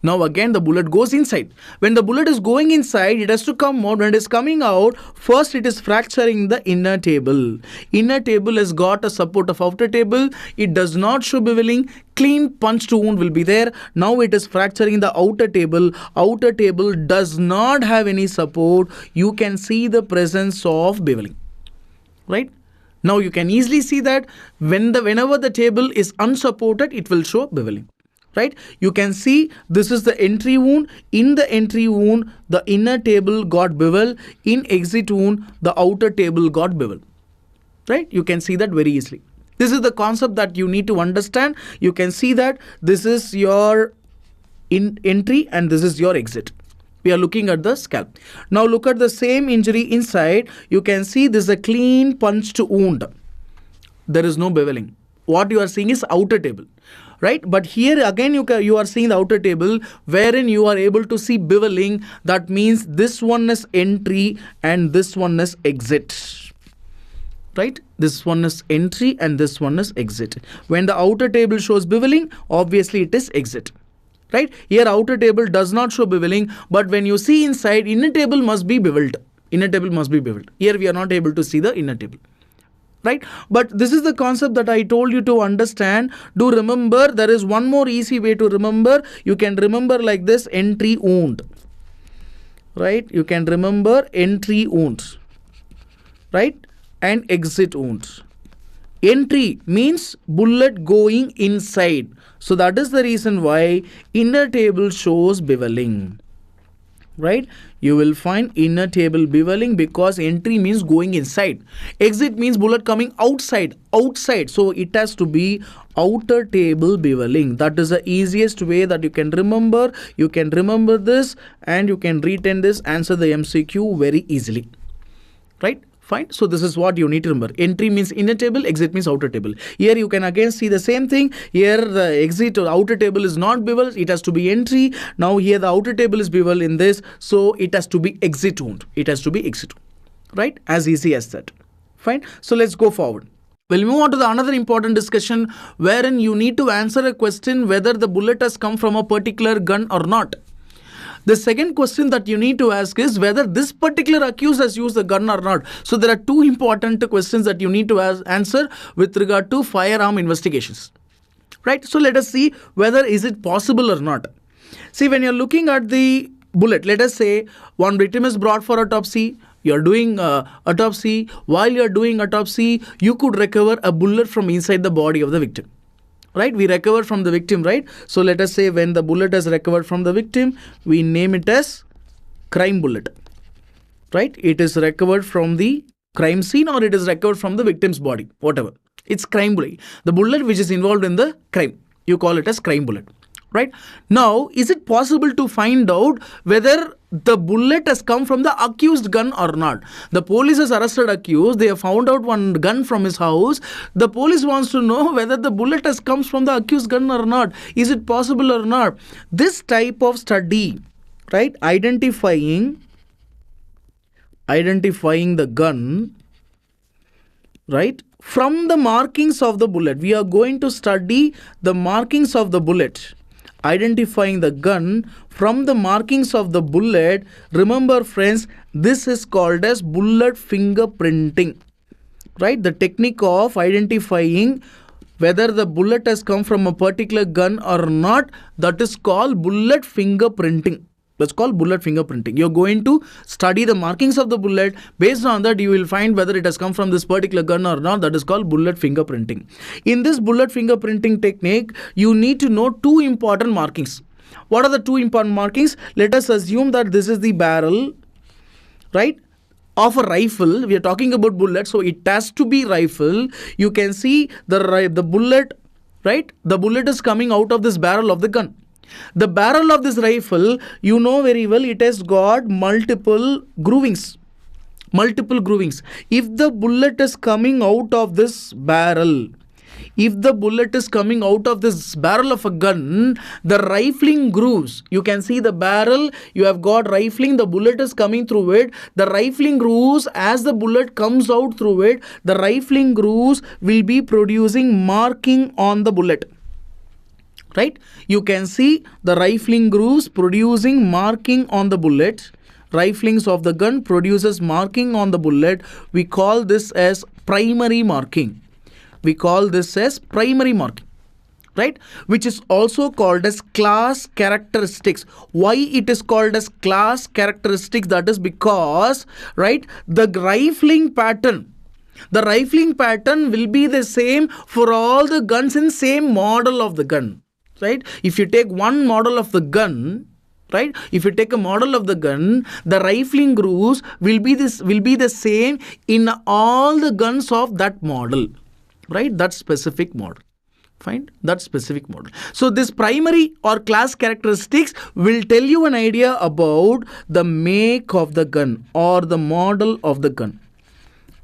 Speaker 1: Now again the bullet goes inside. When the bullet is going inside, it has to come out. When it is coming out, first it is fracturing the inner table. Inner table has got a support of outer table. It does not show beveling. Clean punched wound will be there. Now it is fracturing the outer table. Outer table does not have any support. You can see the presence of beveling. Right? Now you can easily see that whenever the table is unsupported, it will show beveling. Right? You can see this is the entry wound. In the entry wound, the inner table got bevel. In exit wound, the outer table got bevel. Right? You can see that very easily. This is the concept that you need to understand. You can see that this is your entry and this is your exit. We are looking at the scalp. Now look at the same injury inside. You can see this is a clean punched wound. There is no beveling. What you are seeing is outer table. Right? But here again you are seeing the outer table wherein you are able to see beveling. That means this one is entry and this one is exit. Right? This one is entry and this one is exit. When the outer table shows beveling, obviously it is exit. Right? Here outer table does not show beveling, but when you see inside, inner table must be beveled. Inner table must be beveled. Here we are not able to see the inner table. Right? But this is the concept that I told you to understand. Do remember, there is one more easy way to remember. You can remember like this: entry wound. Right? You can remember entry wound. Right? And exit wound. Entry means bullet going inside. So that is the reason why inner table shows beveling. Right? You will find inner table beveling because entry means going inside. Exit means bullet coming outside. So it has to be outer table beveling. That is the easiest way that you can remember. You can remember this and you can retain this, answer the MCQ very easily. Right? Fine. So this is what you need to remember. Entry means inner table, exit means outer table. Here you can again see the same thing. Here the exit or outer table is not bevel, it has to be entry. Now here the outer table is bevel in this, so it has to be exit wound. It has to be exit wound. Right? As easy as that. Fine. So let's go forward. We'll move on to the another important discussion wherein you need to answer a question whether the bullet has come from a particular gun or not. The second question that you need to ask is whether this particular accused has used the gun or not. So there are two important questions that you need to answer with regard to firearm investigations. Right? So let us see whether is it possible or not. See, when you're looking at the bullet, let us say one victim is brought for autopsy. You're doing autopsy. While you're doing autopsy, you could recover a bullet from inside the body of the victim. Right? We recover from the victim, right? So let us say when the bullet is recovered from the victim, we name it as crime bullet. Right? It is recovered from the crime scene or it is recovered from the victim's body, whatever. It's crime bullet. The bullet which is involved in the crime. You call it as crime bullet. Right? Now, is it possible to find out whether the bullet has come from the accused gun or not? The police has arrested accused. They have found out one gun from his house. The police wants to know whether the bullet has comes from the accused gun or not. Is it possible or not? This type of study, right? Identifying the gun, right? From the markings of the bullet. We are going to study the markings of the bullet. Identifying the gun from the markings of the bullet. Remember friends, this is called as bullet fingerprinting. Right? The technique of identifying whether the bullet has come from a particular gun or not, that is called bullet fingerprinting. That's called bullet fingerprinting. You're going to study the markings of the bullet. Based on that, you will find whether it has come from this particular gun or not. That is called bullet fingerprinting. In this bullet fingerprinting technique, you need to know two important markings. What are the two important markings? Let us assume that this is the barrel, right, of a rifle. We are talking about bullet, so it has to be rifle. You can see the bullet, right? The bullet is coming out of this barrel of the gun. The barrel of this rifle, you know very well, it has got multiple groovings. multiple groovings. If the bullet is coming out of this barrel, if the bullet is coming out of this barrel of a gun, the rifling grooves, you can see the barrel, you have got rifling, the bullet is coming through it, the rifling grooves, as the bullet comes out through it, the rifling grooves will be producing marking on the bullet. Right? You can see the rifling grooves producing marking on the bullet. Riflings of the gun produces marking on the bullet. We call this as primary marking. We call this as primary marking, right? Which is also called as class characteristics. Why it is called as class characteristics? That is because, right, the rifling pattern will be the same for all the guns in same model of the gun, right? If you take one model of the gun, right, if you take a model of the gun, the rifling grooves will be the same in all the guns of that model, right? That specific model. Fine, that specific model. So this primary or class characteristics will tell you an idea about the make of the gun or the model of the gun.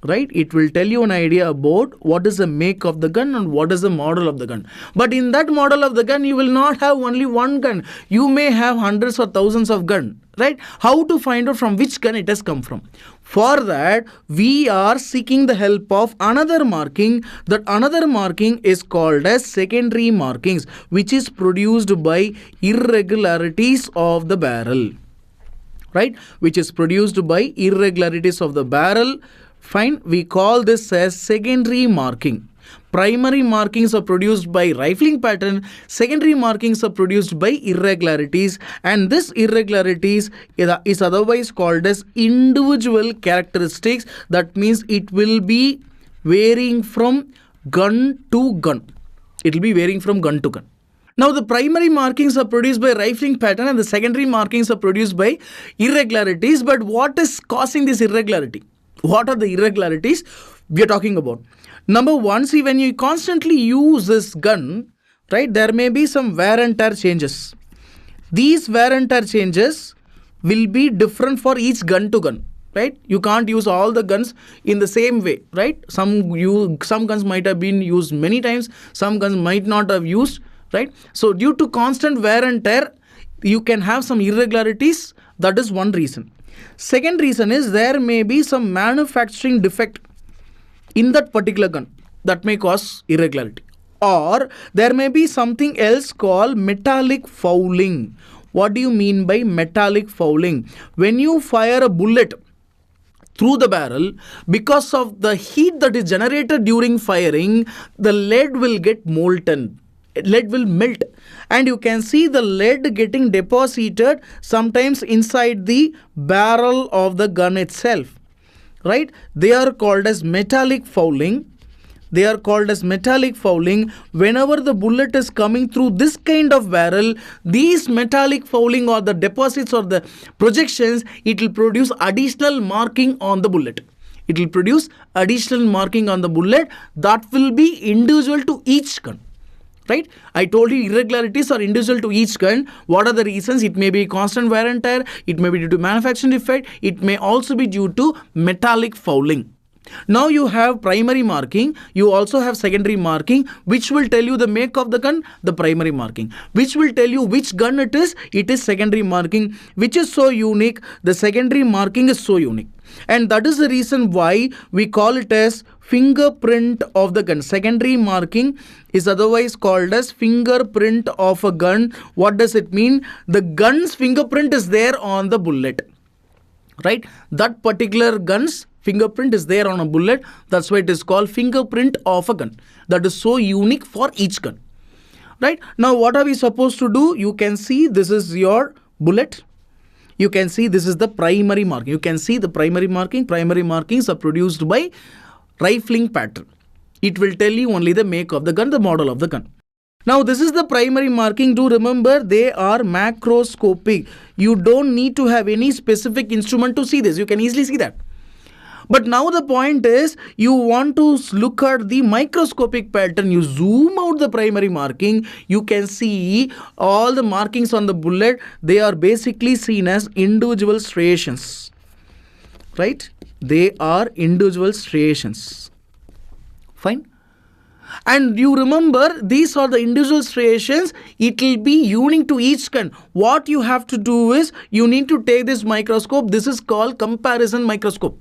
Speaker 1: Right? It will tell you an idea about what is the make of the gun and what is the model of the gun. But in that model of the gun, you will not have only one gun. You may have hundreds or thousands of guns. Right? How to find out from which gun it has come from? For that, we are seeking the help of another marking. That another marking is called as secondary markings, which is produced by irregularities of the barrel. Right? Which is produced by irregularities of the barrel. Fine, we call this as secondary marking. Primary markings are produced by rifling pattern, secondary markings are produced by irregularities, and this irregularities is otherwise called as individual characteristics. That means it will be varying from gun to gun. It will be varying from gun to gun. Now the primary markings are produced by rifling pattern and the secondary markings are produced by irregularities. But what is causing this irregularity? What are the irregularities we are talking about? Number one, see, when you constantly use this gun, right, there may be some wear and tear changes. These wear and tear changes will be different for each gun to gun, right? You can't use all the guns in the same way, right? Some guns might have been used many times, some guns might not have used, right? So due to constant wear and tear, you can have some irregularities. That is one reason. Second reason is there may be some manufacturing defect in that particular gun that may cause irregularity. Or there may be something else called metallic fouling. What do you mean by metallic fouling? When you fire a bullet through the barrel, because of the heat that is generated during firing, the lead will get molten. Lead will melt, and you can see the lead getting deposited sometimes inside the barrel of the gun itself. Right? They are called as metallic fouling. They are called as metallic fouling. Whenever the bullet is coming through this kind of barrel, these metallic fouling or the deposits or the projections, it will produce additional marking on the bullet. It will produce additional marking on the bullet that will be individual to each gun. Right? I told you irregularities are individual to each gun. What are the reasons? It may be constant wear and tear. It may be due to manufacturing defect. It may also be due to metallic fouling. Now you have primary marking. You also have secondary marking, which will tell you the make of the gun, the primary marking. Which will tell you which gun it is secondary marking, which is so unique. The secondary marking is so unique. And that is the reason why we call it as fingerprint of the gun. Secondary marking is otherwise called as fingerprint of a gun. What does it mean? The gun's fingerprint is there on the bullet. Right? That particular gun's fingerprint is there on a bullet. That's why it is called fingerprint of a gun. That is so unique for each gun. Right? Now what are we supposed to do? You can see this is your bullet. You can see this is the primary marking. You can see the primary marking. Primary markings are produced by rifling pattern. It will tell you only the make of the gun, the model of the gun. Now this is the primary marking. Do remember they are macroscopic. You don't need to have any specific instrument to see this. You can easily see that. But now the point is you want to look at the microscopic pattern. You zoom out the primary marking. You can see all the markings on the bullet. They are basically seen as individual striations. right? They are individual striations. Fine. And you remember, these are the individual striations. It will be unique to each gun. What you have to do is, you need to take this microscope. This is called comparison microscope.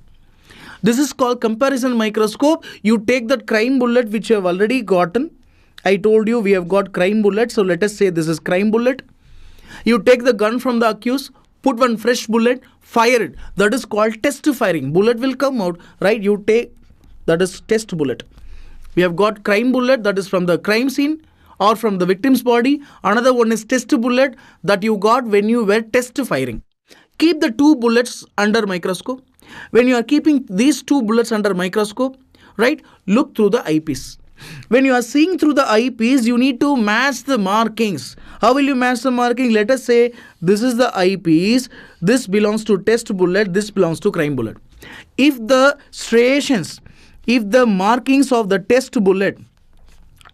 Speaker 1: This is called comparison microscope. You take that crime bullet which you have already gotten. I told you we have got crime bullet. So let us say this is crime bullet. You take the gun from the accused, put one fresh bullet, fire it. That is called test firing. Bullet will come out, right? You take, that is test bullet. We have got crime bullet, that is from the crime scene or from the victim's body. Another one is test bullet that you got when you were test firing. Keep the two bullets under microscope. When you are keeping these two bullets under microscope, right, look through the eyepiece. When you are seeing through the eyepiece, you need to match the markings. How will you match the marking? Let us say this is the eyepiece. This belongs to test bullet. This belongs to crime bullet. If the striations, if the markings of the test bullet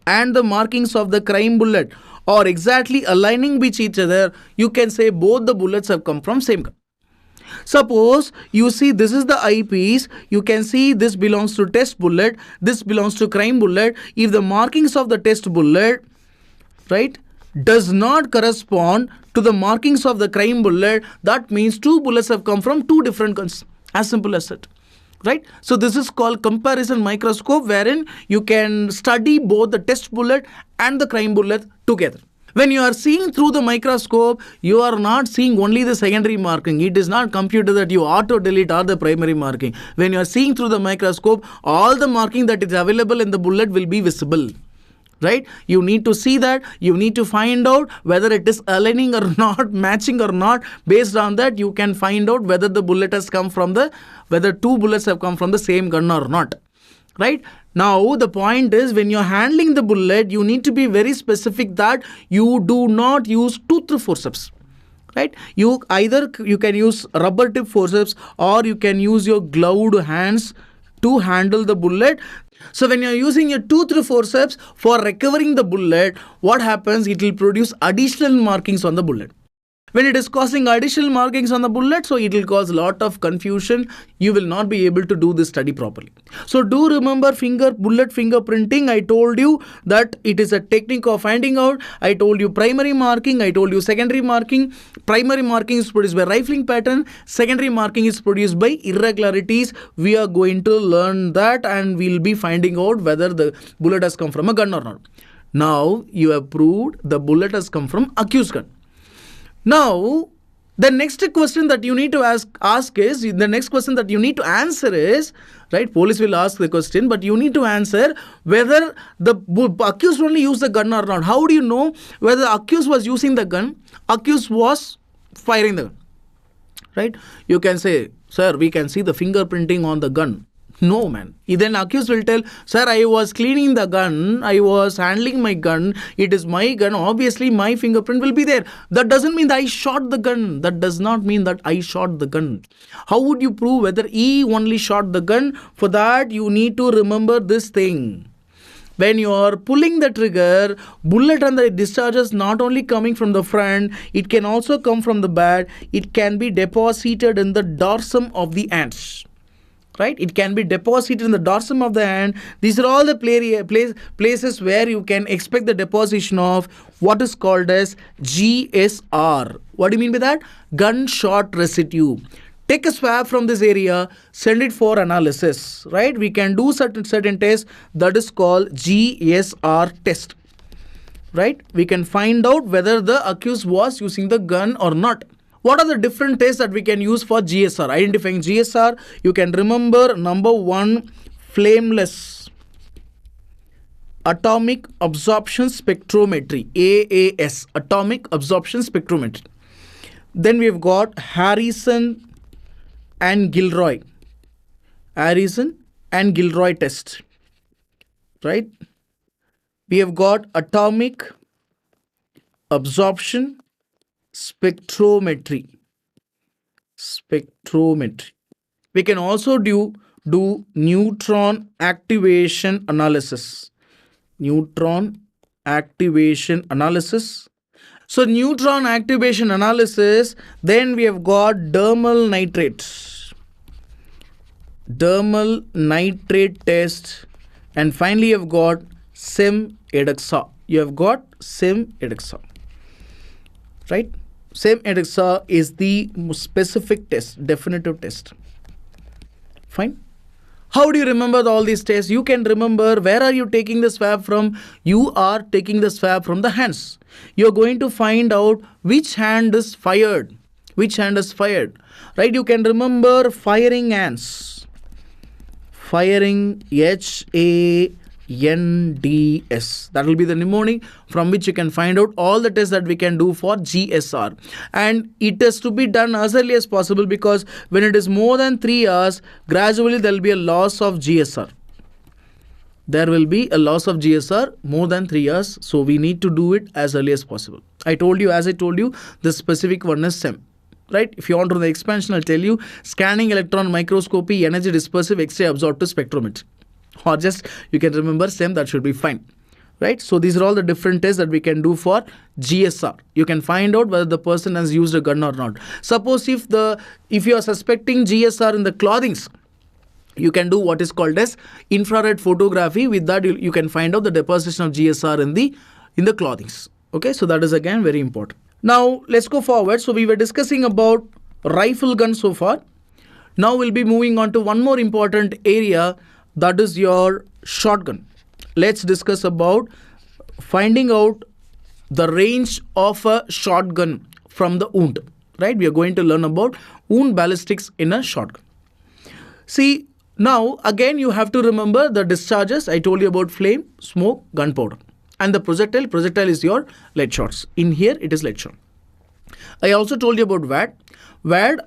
Speaker 1: and the markings of the crime bullet are exactly aligning with each other, you can say both the bullets have come from same gun. Suppose you see this is the eyepiece, you can see this belongs to test bullet, this belongs to crime bullet. If the markings of the test bullet, right, does not correspond to the markings of the crime bullet, that means two bullets have come from two different guns. As simple as that. Right? So this is called comparison microscope, wherein you can study both the test bullet and the crime bullet together. When you are seeing through the microscope, you are not seeing only the secondary marking. It is not computed that you auto delete all the primary marking. When you are seeing through the microscope, all the marking that is available in the bullet will be visible. Right? You need to see that. You need to find out whether it is aligning or not, matching or not. Based on that, you can find out whether the bullet has come from the, whether two bullets have come from the same gun or not. Right? Now, the point is, when you're handling the bullet, you need to be very specific that you do not use tooth forceps. Right? You can use rubber tip forceps, or you can use your gloved hands to handle the bullet. So when you are using your tooth forceps for recovering the bullet, what happens? It will produce additional markings on the bullet. When it is causing additional markings on the bullet, so it will cause a lot of confusion. You will not be able to do this study properly. So do remember bullet fingerprinting. I told you that it is a technique of finding out. I told you primary marking. I told you secondary marking. Primary marking is produced by rifling pattern. Secondary marking is produced by irregularities. We are going to learn that, and we'll be finding out whether the bullet has come from a gun or not. Now you have proved the bullet has come from accused gun. Now, the next question that you need to ask is, the next question that you need to answer is, right, police will ask the question, but you need to answer whether the accused only used the gun or not. How do you know whether the accused was using the gun, accused was firing the gun? Right? You can say, sir, we can see the fingerprinting on the gun. No, man. Then accused will tell, sir, I was cleaning the gun, I was handling my gun, it is my gun, obviously my fingerprint will be there. That doesn't mean that I shot the gun. That does not mean that I shot the gun. How would you prove whether he only shot the gun? For that, you need to remember this thing. When you are pulling the trigger, bullet and the discharges not only coming from the front, it can also come from the back. It can be deposited in the dorsum of the hands. Right? It can be deposited in the dorsum of the hand. These are all the places where you can expect the deposition of what is called as GSR. What do you mean by that? Gunshot residue. Take a swab from this area, send it for analysis. Right? We can do certain tests that is called GSR test. Right? We can find out whether the accused was using the gun or not. What are the different tests that we can use for GSR? Identifying GSR, you can remember number 1, flameless atomic absorption spectrometry, AAS, atomic absorption spectrometry. Then we've got Harrison and Gilroy test, right? We have got atomic absorption spectrometry. We can also do neutron activation analysis. So neutron activation analysis, then we have got dermal nitrates. dermal nitrate test, and finally you've got SEM EDEXA. You have got SEM EDEXA, right? SEM EDEXA is the specific test, definitive test. Fine. How do you remember all these tests? You can remember, where are you taking the swab from? You are taking the swab from the hands. You're going to find out which hand is fired. Which hand is fired, right? You can remember firing hands. Firing, HANDS. That will be the mnemonic from which you can find out all the tests that we can do for GSR. And it has to be done as early as possible, because when it is more than 3 hours, gradually there will be a loss of GSR. There will be a loss of GSR more than 3 hours. So we need to do it as early as possible. As I told you, the specific one is SEM. Right? If you want to know the expansion, I'll tell you scanning electron microscopy, energy dispersive, X-ray absorptive spectrometry. Or just you can remember SEM, that should be fine. Right? So these are all the different tests that we can do for GSR. You can find out whether the person has used a gun or not. Suppose if you are suspecting GSR in the clothings, you can do what is called as infrared photography. With that, you can find out the deposition of GSR in the clothings. Okay, so that is again very important. Now let's go forward. So we were discussing about rifle gun so far. Now we'll be moving on to one more important area, that is your shotgun. Let's discuss about finding out the range of a shotgun from the wound. Right? We are going to learn about wound ballistics in a shotgun. See, now again you have to remember the discharges. I told you about flame, smoke, gunpowder. And the projectile is your lead shots. In here it is lead shot. I also told you about WAD. WAD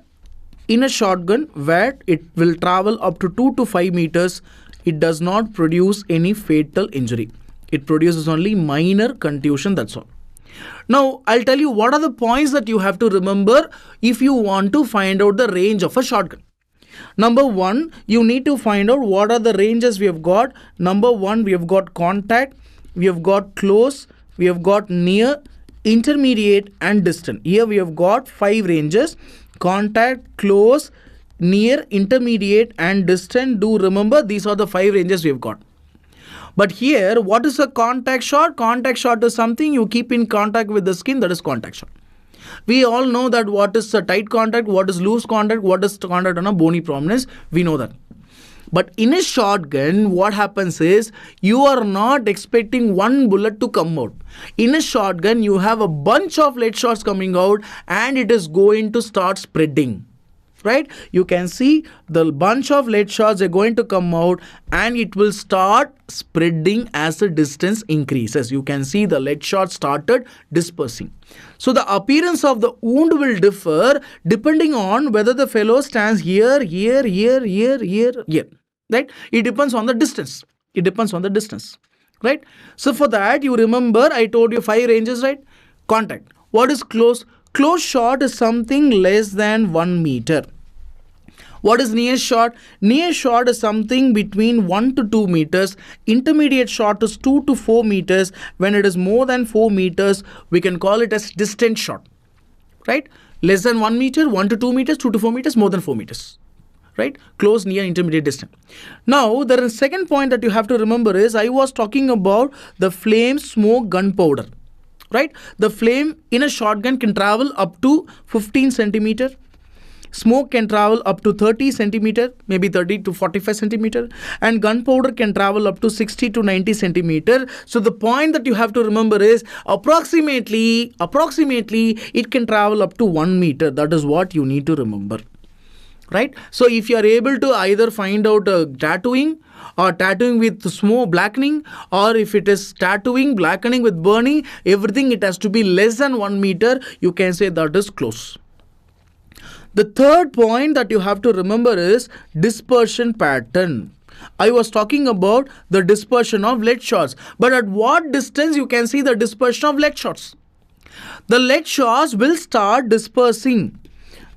Speaker 1: in a shotgun, WAD, it will travel up to 2 to 5 meters. It does not produce any fatal injury. It produces only minor contusion, that's all. Now I'll tell you what are the points that you have to remember if you want to find out the range of a shotgun. Number 1, you need to find out what are the ranges we have got. Number 1, we have got contact. We have got close, we have got near, intermediate and distant. Here we have got 5 ranges: contact, close, near, intermediate and distant. Do remember, these are the 5 ranges we have got. But here, what is a contact shot? Contact shot is something you keep in contact with the skin, that is contact shot. We all know that what is a tight contact, what is loose contact, what is contact on a bony prominence. We know that. But in a shotgun, what happens is you are not expecting one bullet to come out. In a shotgun, you have a bunch of lead shots coming out and it is going to start spreading. Right? You can see the bunch of lead shots are going to come out and it will start spreading as the distance increases. You can see the lead shot started dispersing. So the appearance of the wound will differ depending on whether the fellow stands here, right? It depends on the distance. It depends on the distance, right? So for that, you remember I told you 5 ranges, right? Contact. What is close? Close shot is something less than 1 meter. What is near shot? Near shot is something between 1 to 2 meters. Intermediate shot is 2 to 4 meters. When it is more than 4 meters, we can call it as distant shot. Right? Less than 1 meter, 1 to 2 meters, 2 to 4 meters, more than 4 meters. Right? Close, near, intermediate, distant. Now, the second point that you have to remember is I was talking about the flame, smoke, gunpowder. Right? The flame in a shotgun can travel up to 15 centimeter. Smoke can travel up to 30 centimeter, maybe 30 to 45 centimeter, and gunpowder can travel up to 60 to 90 centimeter. So the point that you have to remember is approximately it can travel up to 1 meter. That is what you need to remember. Right? So if you are able to either find out tattooing or tattooing with smoke blackening, or if it is tattooing, blackening with burning, everything it has to be less than 1 meter, you can say that is close. The third point that you have to remember is dispersion pattern. I was talking about the dispersion of lead shots, but at what distance you can see the dispersion of lead shots? The lead shots will start dispersing.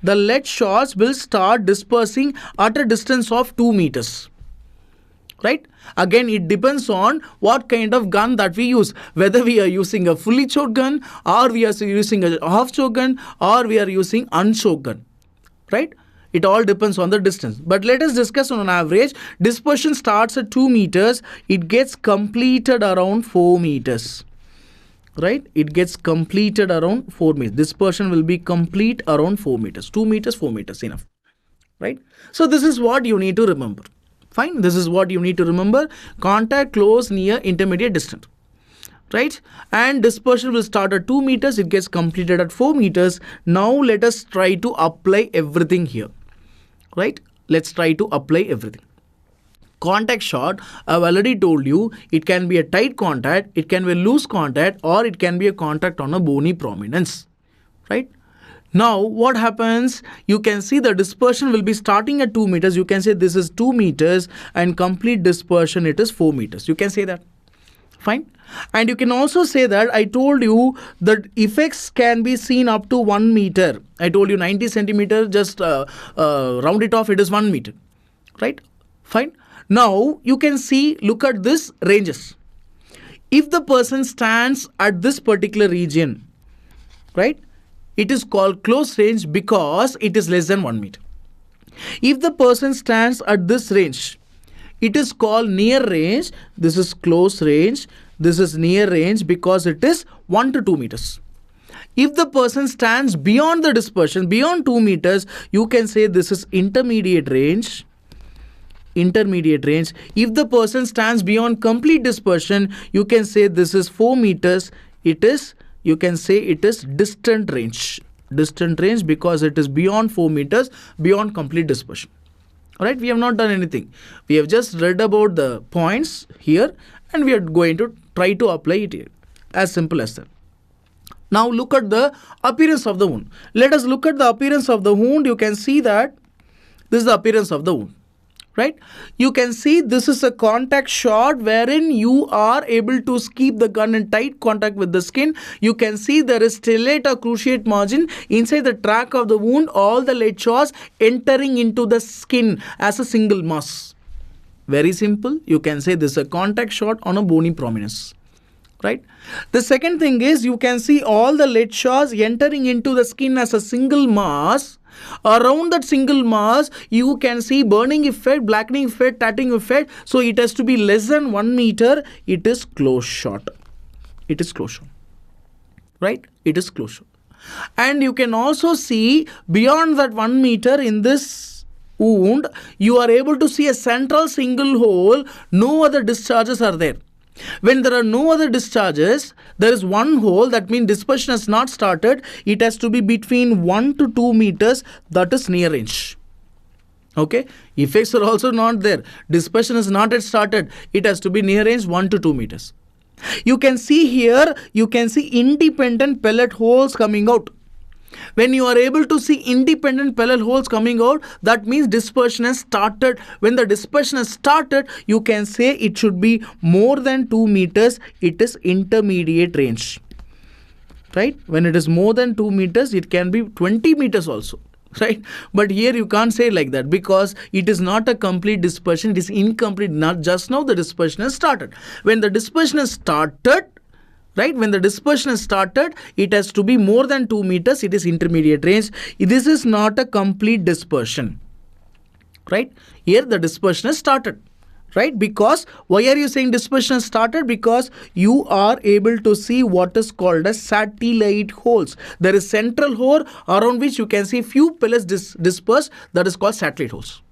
Speaker 1: The lead shots will start dispersing at a distance of 2 meters. Right? Again, it depends on what kind of gun that we use. Whether we are using a fully choked gun, or we are using a half choked gun, or we are using unchoked gun. Right? It all depends on the distance. But let us discuss on an average. Dispersion starts at 2 meters. It gets completed around 4 meters. Right? It gets completed around 4 meters. Dispersion will be complete around 4 meters. 2 meters, 4 meters, enough. Right? So this is what you need to remember. Fine. This is what you need to remember. Contact, close, near, intermediate, distant. Right? And dispersion will start at 2 meters. It gets completed at 4 meters. Now let us try to apply everything here. Right? Let's try to apply everything. Contact shot, I've already told you, it can be a tight contact, it can be a loose contact, or it can be a contact on a bony prominence. Right? Now what happens? You can see the dispersion will be starting at 2 meters. You can say this is 2 meters and complete dispersion it is 4 meters. You can say that. Fine. And you can also say that I told you that effects can be seen up to 1 meter. I told you 90 centimeter, just round it off, it is 1 meter. Right? Fine. Now you can see, look at this ranges. If the person stands at this particular region, right, it is called close range because it is less than 1 meter. If the person stands at this range, it is called near range. This is close range. This is near range because it is 1 to 2 meters. If the person stands beyond the dispersion, beyond 2 meters, you can say this is intermediate range. Intermediate range. If the person stands beyond complete dispersion, you can say this is 4 meters. It is, you can say it is distant range. Distant range because it is beyond 4 meters, beyond complete dispersion. Alright, we have not done anything. We have just read about the points here and we are going to try to apply it here. As simple as that. Now look at the appearance of the wound. Let us look at the appearance of the wound. You can see that this is the appearance of the wound. Right? You can see this is a contact shot wherein you are able to keep the gun in tight contact with the skin. You can see there is stellate or cruciate margin inside the track of the wound. All the lead shots entering into the skin as a single mass. Very simple. You can say this is a contact shot on a bony prominence. Right? The second thing is you can see all the lead shots entering into the skin as a single mass. Around that single mass, you can see burning effect, blackening effect, tatting effect. So it has to be less than 1 meter. It is close shot. It is close shot. Right? It is close shot. And you can also see beyond that 1 meter in this wound, you are able to see a central single hole. No other discharges are there. When there are no other discharges, there is one hole, that means dispersion has not started. It has to be between 1 to 2 meters, that is near range. Okay, effects are also not there. Dispersion is not yet started. It has to be near range 1 to 2 meters. You can see here, you can see independent pellet holes coming out. When you are able to see independent pellet holes coming out, that means dispersion has started. When the dispersion has started, you can say it should be more than 2 meters. It is intermediate range. Right? When it is more than 2 meters, it can be 20 meters also. Right? But here you can't say like that because it is not a complete dispersion. It is incomplete. Not just now the dispersion has started. When the dispersion has started, right, when the dispersion has started, it has to be more than 2 meters. It is intermediate range. This is not a complete dispersion. Right? Here the dispersion has started. Right? Because why are you saying dispersion has started? Because you are able to see what is called as satellite holes. There is central hole around which you can see few pellets dispersed. That is called satellite holes.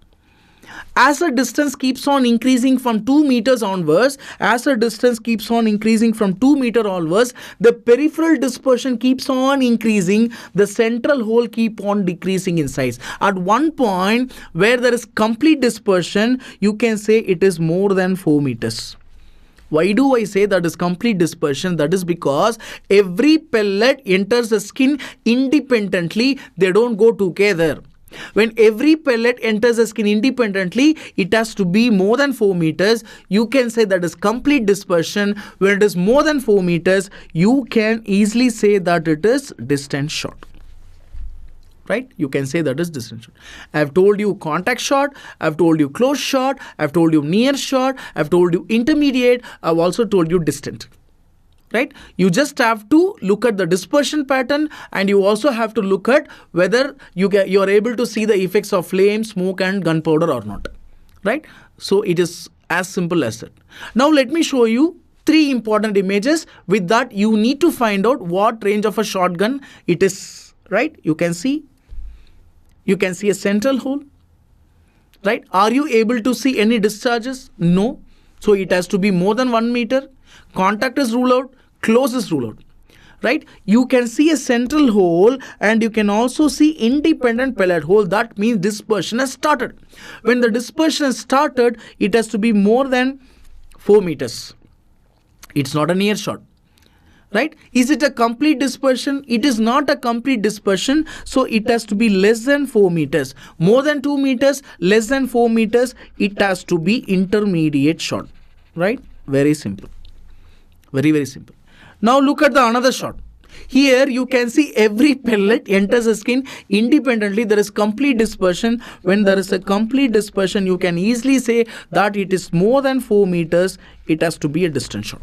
Speaker 1: As the distance keeps on increasing from 2 meters onwards, as the distance keeps on increasing from 2 meters onwards, the peripheral dispersion keeps on increasing, the central hole keep on decreasing in size. At one point where there is complete dispersion, you can say it is more than 4 meters. Why do I say that is complete dispersion? That is because every pellet enters the skin independently, they don't go together. When every pellet enters the skin independently, it has to be more than 4 meters. You can say that is complete dispersion. When it is more than 4 meters, you can easily say that it is distant shot. Right? You can say that is distant shot. I have told you contact shot. I have told you close shot. I have told you near shot. I have told you intermediate. I have also told you distant. right? You just have to look at the dispersion pattern, and you also have to look at whether you are able to see the effects of flame, smoke and gunpowder or not, right? So it is as simple as that. Now let me show you 3 important images. With that, you need to find out what range of a shotgun it is, right? You can see a central hole, right? Are you able to see any discharges? No. So it has to be more than 1 meter. Contact is ruled out, close is ruled out, right? You can see a central hole and you can also see independent pellet hole. That means dispersion has started. When the dispersion has started, it has to be more than 4 meters. It's not a near shot, right? Is it a complete dispersion? It is not a complete dispersion. So it has to be less than 4 meters. More than 2 meters, less than 4 meters, it has to be intermediate shot, right? Very simple. Very, very simple. Now look at the another shot. Here you can see every pellet enters the skin independently. There is complete dispersion. When there is a complete dispersion, you can easily say that it is more than 4 meters. It has to be a distant shot.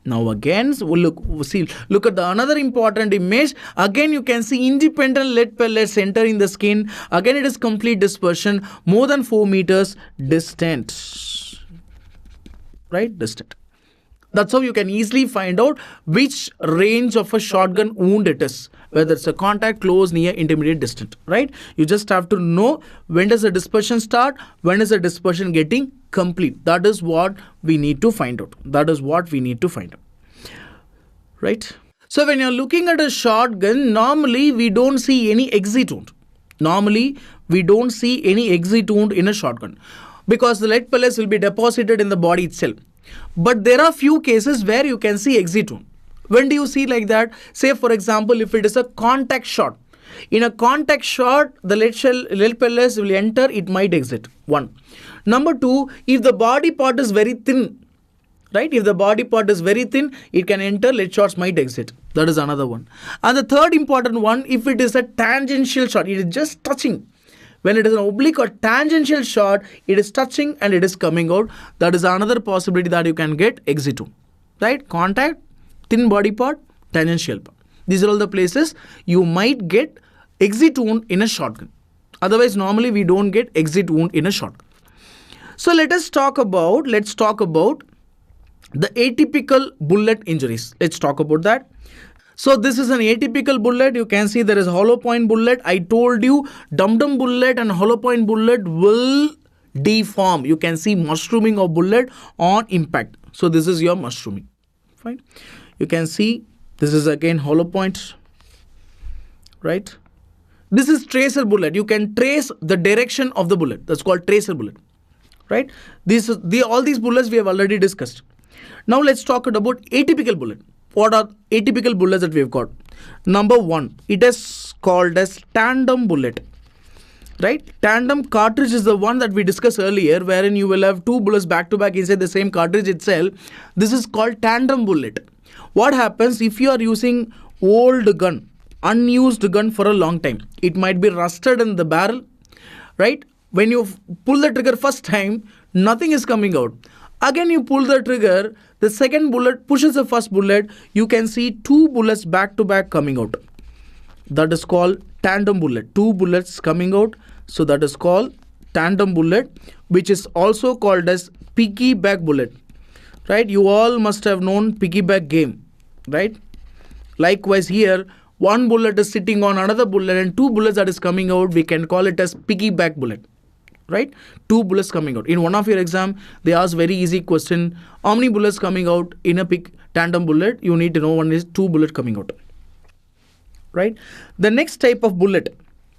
Speaker 1: Now again, look at the another important image. Again, you can see independent lead pellets entering the skin. Again, it is complete dispersion, more than 4 meters distant, right? Distant. That's how you can easily find out which range of a shotgun wound it is, whether it's a contact, close, near, intermediate, distant, right? You just have to know when does the dispersion start, when is the dispersion getting complete. That is what we need to find out. That is what we need to find out, right? So when you're looking at a shotgun, normally we don't see any exit wound. Normally we don't see any exit wound in a shotgun because the lead pellets will be deposited in the body itself. But there are few cases where you can see exit wound. When do you see like that? Say for example, if it is a contact shot. In a contact shot, the lead pellets will enter, it might exit. 1. Number 2, if the body part is very thin, right? If the body part is very thin, it can enter, lead shots might exit. That is another one. And the third important one, if it is a tangential shot, it is just touching. When it is an oblique or tangential shot, it is touching and it is coming out. That is another possibility that you can get exit wound, right? Contact, thin body part, tangential part. These are all the places you might get exit wound in a shotgun. Otherwise, normally we don't get exit wound in a shotgun. So let's talk about the atypical bullet injuries. Let's talk about that. So this is an atypical bullet. You can see there is a hollow point bullet. I told you dum-dum bullet and hollow point bullet will deform. You can see mushrooming of bullet on impact. So this is your mushrooming. Fine. You can see this is again hollow point, right? This is tracer bullet. You can trace the direction of the bullet. That's called tracer bullet, right? All these bullets we have already discussed. Now let's talk about atypical bullet. What are atypical bullets that we have got? Number 1, it is called as tandem bullet, right? Tandem cartridge is the one that we discussed earlier, wherein you will have 2 bullets back to back inside the same cartridge itself. This is called tandem bullet. What happens if you are using old gun, unused gun for a long time? It might be rusted in the barrel, right? When you pull the trigger first time, nothing is coming out. Again, you pull the trigger, the second bullet pushes the first bullet, you can see 2 bullets back to back coming out. That is called tandem bullet. 2 bullets coming out. So that is called tandem bullet, which is also called as piggyback bullet, right? You all must have known piggyback game, right? Likewise here, 1 bullet is sitting on another bullet and 2 bullets that is coming out, we can call it as piggyback bullet. Right? 2 bullets coming out. In one of your exam, they ask very easy question. How many bullets coming out in a tandem bullet? You need to know one is 2 bullets coming out. Right? The next type of bullet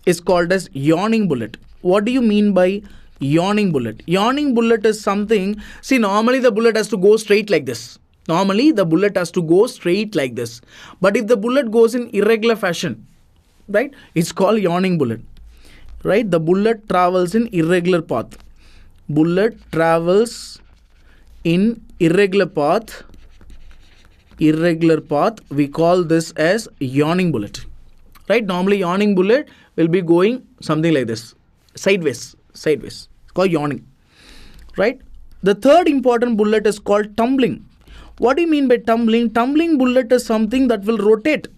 Speaker 1: is called as yawning bullet. What do you mean by yawning bullet? Yawning bullet is something, see normally the bullet has to go straight like this. Normally the bullet has to go straight like this. But if the bullet goes in irregular fashion, right? It's called yawning bullet. Right, the bullet travels in irregular path. Bullet travels in irregular path. Irregular path. We call this as yawning bullet. Right, normally yawning bullet will be going something like this, sideways. It's called yawning. Right. The third important bullet is called tumbling. What do you mean by tumbling? Tumbling bullet is something that will rotate.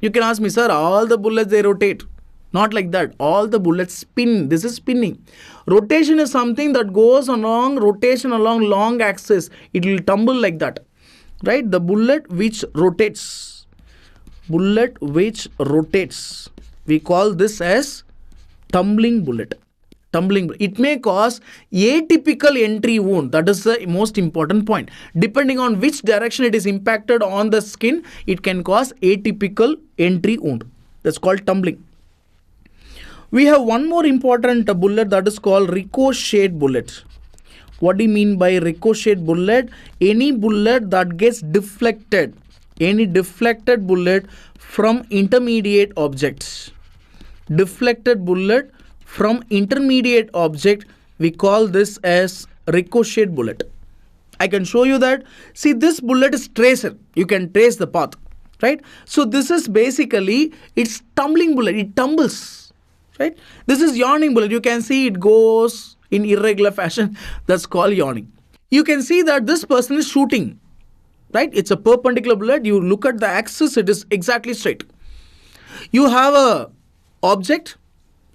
Speaker 1: You can ask me, sir, all the bullets they rotate. Not like that. All the bullets spin. This is spinning. Rotation is something that goes along, rotation along long axis. It will tumble like that. Right? The bullet which rotates. Bullet which rotates. We call this as tumbling bullet. Tumbling. It may cause atypical entry wound. That is the most important point. Depending on which direction it is impacted on the skin, it can cause atypical entry wound. That's called tumbling. We have one more important bullet, that is called ricochet bullet. What do you mean by ricochet bullet? Any bullet that gets deflected. Any deflected bullet from intermediate objects. Deflected bullet from intermediate object, we call this as ricochet bullet. I can show you that. See, this bullet is tracer. You can trace the path, right? So this is basically, it's tumbling bullet. It tumbles, right? This is yawning bullet. You can see it goes in irregular fashion. That's called yawning. You can see that this person is shooting, right? It's a perpendicular bullet. You look at the axis, it is exactly straight. You have a object,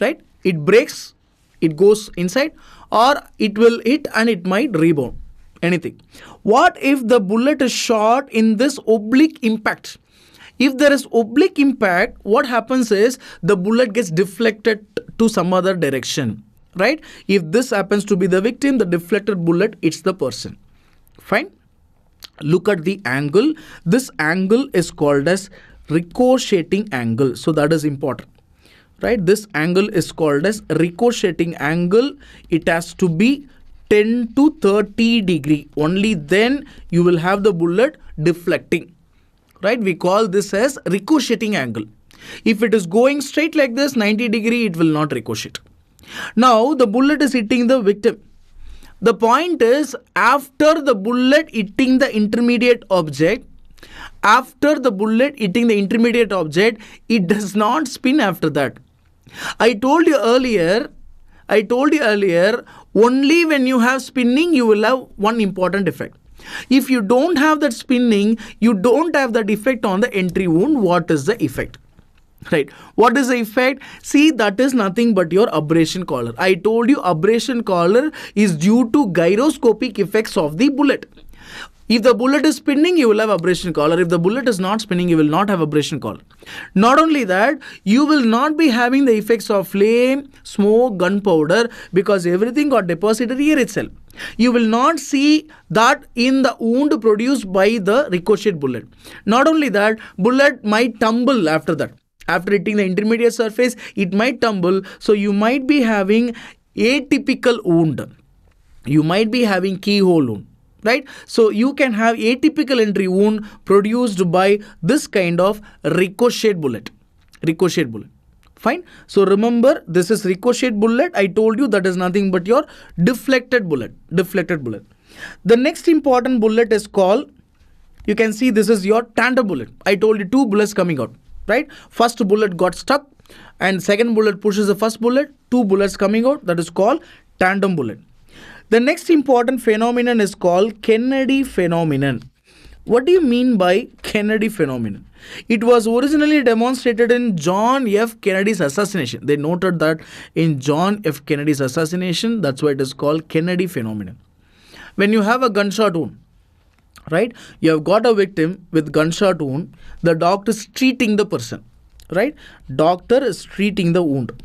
Speaker 1: right? It breaks, it goes inside, or it will hit and it might rebound. Anything. What if the bullet is shot in this oblique impact? If there is oblique impact, what happens is the bullet gets deflected to some other direction, right? If this happens to be the victim, the deflected bullet hits the person. Fine. Look at the angle. This angle is called as ricocheting angle. So that is important. Right, this angle is called as ricocheting angle. It has to be 10 to 30 degree. Only then you will have the bullet deflecting. Right, we call this as ricocheting angle. If it is going straight like this, 90 degree, it will not ricochet. Now the bullet is hitting the victim. The point is, after the bullet hitting the intermediate object, it does not spin after that. I told you earlier, only when you have spinning, you will have one important effect. If you don't have that spinning, you don't have that effect on the entry wound. What is the effect? Right. What is the effect? See, that is nothing but your abrasion collar. I told you abrasion collar is due to gyroscopic effects of the bullet. If the bullet is spinning, you will have abrasion collar. If the bullet is not spinning, you will not have abrasion collar. Not only that, you will not be having the effects of flame, smoke, gunpowder, because everything got deposited here itself. You will not see that in the wound produced by the ricochet bullet. Not only that, bullet might tumble after that. After hitting the intermediate surface, it might tumble. So you might be having atypical wound. You might be having keyhole wound. Right? So you can have atypical entry wound produced by this kind of ricochet bullet. Ricochet bullet. Fine. So remember, this is ricochet bullet. I told you that is nothing but your deflected bullet. Deflected bullet. The next important bullet is called, you can see this is your tandem bullet. I told you two bullets coming out. Right? First bullet got stuck and second bullet pushes the first bullet. Two bullets coming out. That is called tandem bullet. The next important phenomenon is called Kennedy phenomenon. What do you mean by Kennedy phenomenon? It was originally demonstrated in John F. Kennedy's assassination. They noted that in John F. Kennedy's assassination, that's why it is called Kennedy phenomenon. When you have a gunshot wound, right? You have got a victim with gunshot wound. The doctor is treating the person, right? Doctor is treating the wound,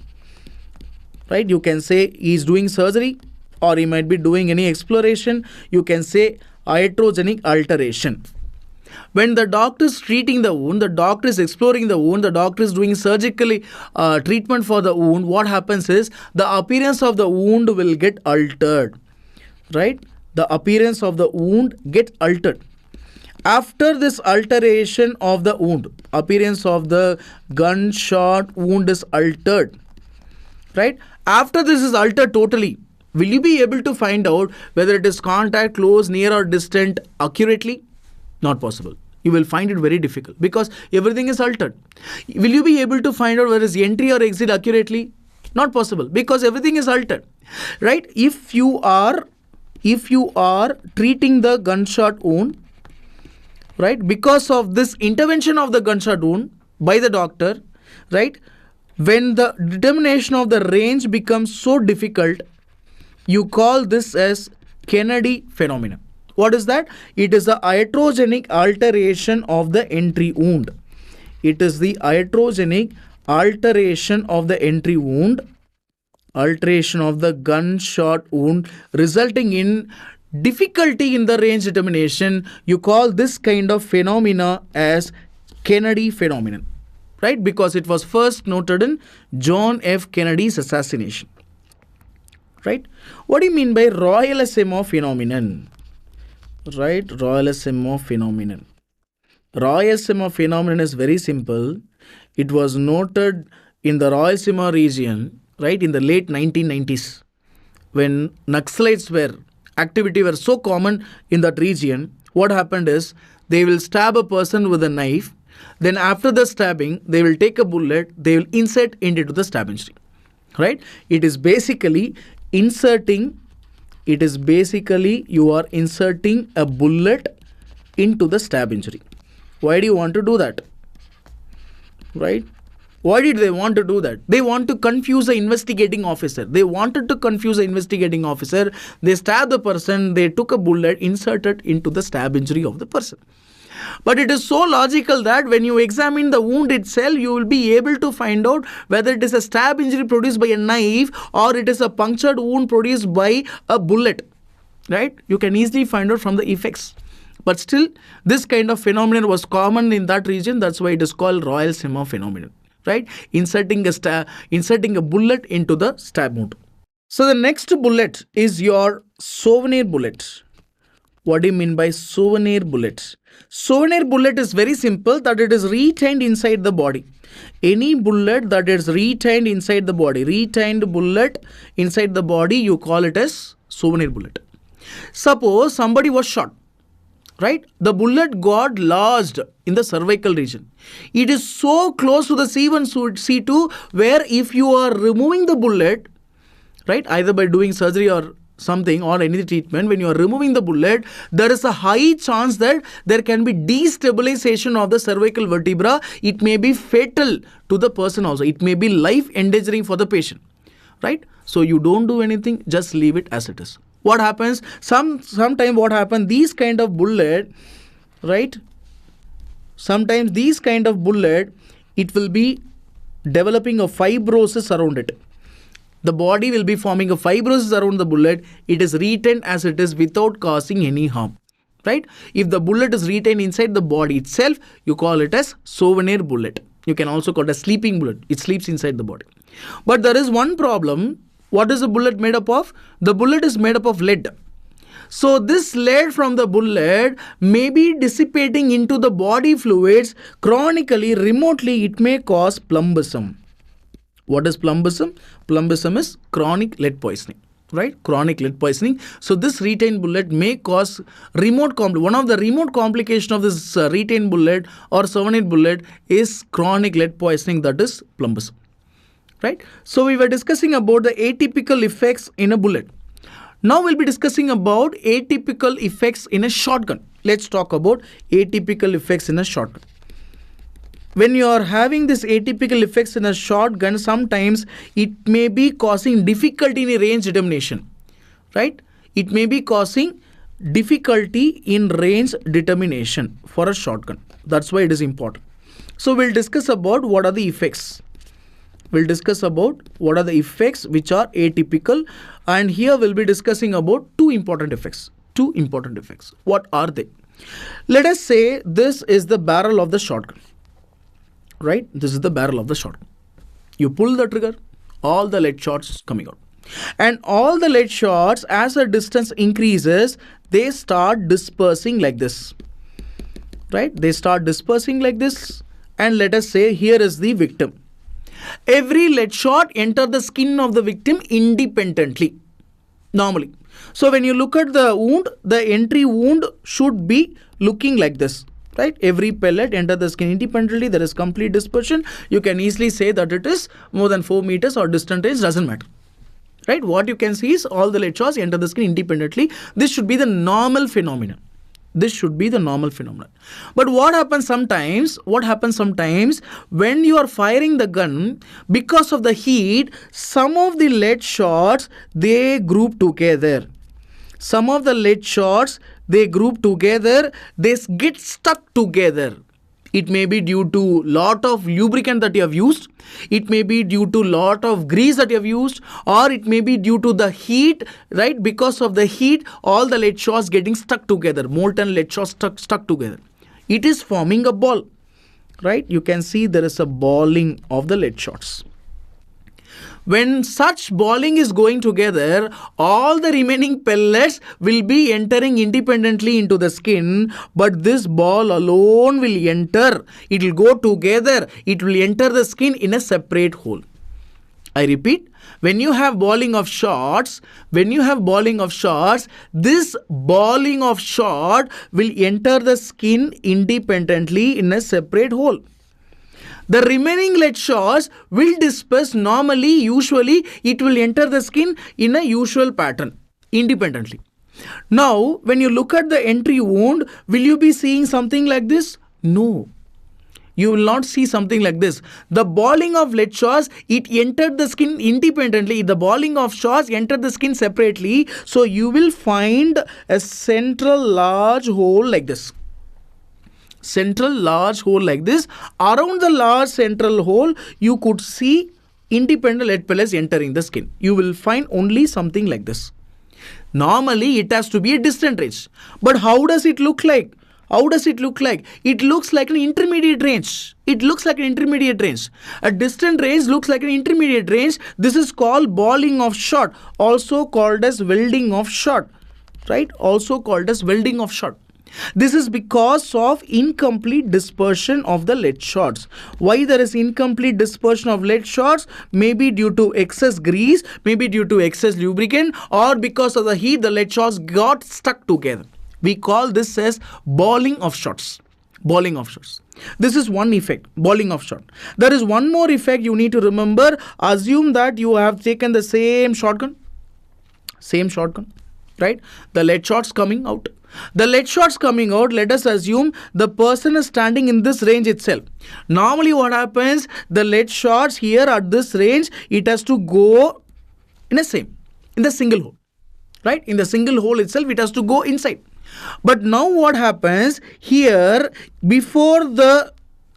Speaker 1: right? You can say he is doing surgery, or he might be doing any exploration. You can say iatrogenic alteration. When the doctor is treating the wound, the doctor is exploring the wound, the doctor is doing surgically treatment for the wound, what happens is the appearance of the wound will get altered. Right? The appearance of the wound gets altered. After this alteration of the wound, appearance of the gunshot wound is altered. Right? After this is altered totally, will you be able to find out whether it is contact, close, near or distant accurately? Not possible. You will find it very difficult because everything is altered. Will you be able to find out whether it is entry or exit accurately? Not possible because everything is altered. Right? If you are treating the gunshot wound, right? Because of this intervention of the gunshot wound by the doctor, right? When the determination of the range becomes so difficult, you call this as Kennedy phenomenon. What is that? It is the iatrogenic alteration of the entry wound. It is the iatrogenic alteration of the entry wound, alteration of the gunshot wound, resulting in difficulty in the range determination. You call this kind of phenomena as Kennedy phenomenon, right? Because it was first noted in John F. Kennedy's assassination, right? What do you mean by Royalissimo phenomenon? Right, Royalissimo phenomenon. Royalissimo phenomenon is very simple. It was noted in the Royalissimo region, right, in the late 1990s, when Naxalites activity were so common in that region. What happened is they will stab a person with a knife. Then after the stabbing, they will take a bullet. They will insert into the stab injury, right? It is basically inserting. It is basically you are inserting a bullet into the stab injury. Why do you want to do that? Right? Why did they want to do that? They want to confuse the investigating officer. They wanted to confuse the investigating officer. They stabbed the person. They took a bullet, inserted into the stab injury of the person. But it is so logical that when you examine the wound itself, you will be able to find out whether it is a stab injury produced by a knife or it is a punctured wound produced by a bullet, right? You can easily find out from the effects. But still, this kind of phenomenon was common in that region. That's why it is called Royalissimo phenomenon, right? Inserting a bullet into the stab wound. So the next bullet is your souvenir bullet. What do you mean by souvenir bullet? Souvenir bullet is very simple, that it is retained inside the body. Any bullet that is retained inside the body, retained bullet inside the body, you call it as souvenir bullet. Suppose somebody was shot, right? The bullet got lodged in the cervical region. It is so close to the C1, C2, where if you are removing the bullet, right, either by doing surgery or something or any treatment, when you are removing the bullet, there is a high chance that there can be destabilization of the cervical vertebra. It may be fatal to the person also. It may be life endangering for the patient, right? So you don't do anything, just leave it as it is. What happens? Sometimes what happens, these kind of bullet, right? Sometimes these kind of bullet, it will be developing a fibrosis around it. The body will be forming a fibrosis around the bullet. It is retained as it is without causing any harm, right? If the bullet is retained inside the body itself, you call it as souvenir bullet. You can also call it a sleeping bullet. It sleeps inside the body. But there is one problem. What is the bullet made up of? The bullet is made up of lead. So this lead from the bullet may be dissipating into the body fluids. Chronically, remotely, it may cause plumbism. What is plumbism? Plumbism is chronic lead poisoning, right? Chronic lead poisoning. So this retained bullet may cause one of the remote complications of this retained bullet or souvenir bullet is chronic lead poisoning, that is plumbism, right? So we were discussing about the atypical effects in a bullet. Now we'll be discussing about atypical effects in a shotgun. Let's talk about atypical effects in a shotgun. When you are having this atypical effects in a shotgun, sometimes it may be causing difficulty in range determination, right? It may be causing difficulty in range determination for a shotgun. That's why it is important. So we'll discuss about what are the effects. We'll discuss about what are the effects which are atypical, and here we'll be discussing about two important effects. What are they? Let us say this is the barrel of the shotgun. Right? This is the barrel of the shotgun. You pull the trigger, all the lead shots coming out. And all the lead shots, as the distance increases, they start dispersing like this. Right? They start dispersing like this. And let us say here is the victim. Every lead shot enters the skin of the victim independently, normally. So when you look at the wound, the entry wound should be looking like this. Right? Every pellet enters the skin independently. There is complete dispersion. You can easily say that it is more than 4 meters or distant range, doesn't matter. Right? What you can see is all the lead shots enter the skin independently. This should be the normal phenomenon. This should be the normal phenomenon. But what happens sometimes when you are firing the gun, because of the heat, some of the lead shots, they group together. Some of the lead shots, they group together, they get stuck together. It may be due to lot of lubricant that you have used. It may be due to lot of grease that you have used, or it may be due to the heat, right? Because of the heat, all the lead shots getting stuck together, molten lead shots stuck together. It is forming a ball, right? You can see there is a balling of the lead shots. When such balling is going together, all the remaining pellets will be entering independently into the skin, but this ball alone will enter. It will go together. It will enter the skin in a separate hole. I repeat, when you have balling of shots, this balling of shot will enter the skin independently in a separate hole. The remaining lead shots will disperse normally, usually it will enter the skin in a usual pattern, independently. Now, when you look at the entry wound, will you be seeing something like this? No. You will not see something like this. The balling of lead shots, it entered the skin independently. The balling of shots entered the skin separately. So, you will find a central large hole like this. Central large hole like this. Around the large central hole, you could see independent lead pellets entering the skin. You will find only something like this. Normally, it has to be a distant range. But how does it look like? It looks like an intermediate range. A distant range looks like an intermediate range. This is called balling of shot, also called as welding of shot, right? This is because of incomplete dispersion of the lead shots. Why there is incomplete dispersion of lead shots? Maybe due to excess grease, maybe due to excess lubricant, or because of the heat, the lead shots got stuck together. We call this as balling of shots. This is one effect, balling of shot. There is one more effect you need to remember. Assume that you have taken the same shotgun, right? The lead shots coming out. Let us assume the person is standing in this range itself. Normally what happens, the lead shots here at this range, it has to go in the single hole, right? In the single hole itself, it has to go inside. But now what happens here, before the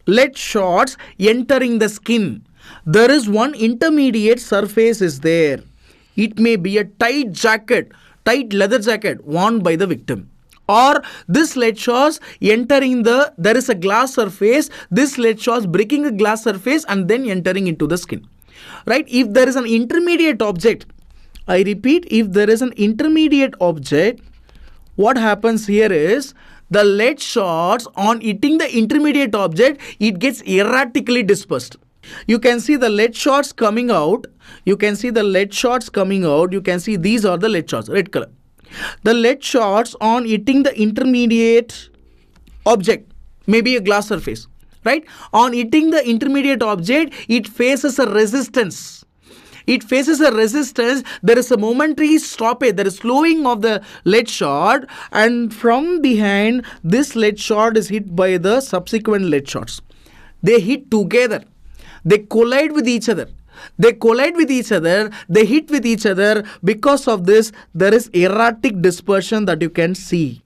Speaker 1: lead shots entering the skin, there is one intermediate surface is there. It may be a tight leather jacket worn by the victim. Or this lead shots entering there is a glass surface, this lead shots breaking a glass surface and then entering into the skin, right? If there is an intermediate object, I repeat, if there is an intermediate object, what happens here is the lead shots on hitting the intermediate object, it gets erratically dispersed. You can see the lead shots coming out. You can see these are the lead shots, red color. The lead shots on hitting the intermediate object, maybe a glass surface, right? On hitting the intermediate object, it faces a resistance. There is a momentary stoppage, there is slowing of the lead shot, and from behind, this lead shot is hit by the subsequent lead shots. They hit together. They collide with each other. They hit with each other. Because of this, there is erratic dispersion that you can see.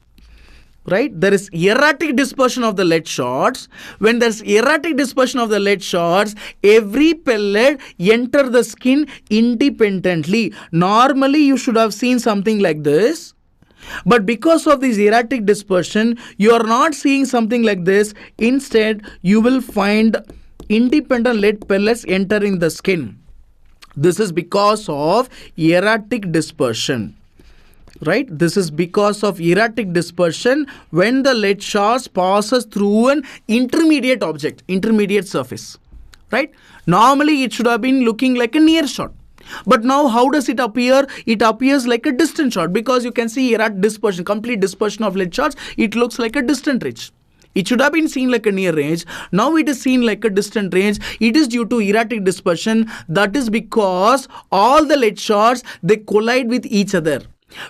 Speaker 1: Right? There is erratic dispersion of the lead shots. When there is erratic dispersion of the lead shots, every pellet enter the skin independently. Normally, you should have seen something like this. But because of this erratic dispersion, you are not seeing something like this. Instead, you will find independent lead pellets entering the skin. This is because of erratic dispersion. Right? This is because of erratic dispersion when the lead shots passes through an intermediate object, intermediate surface. Right? Normally it should have been looking like a near shot. But now how does it appear? It appears like a distant shot because you can see erratic dispersion, complete dispersion of lead shots. It looks like a distant range. It should have been seen like a near range. Now it is seen like a distant range. It is due to erratic dispersion. That is because all the lead shots, they collide with each other.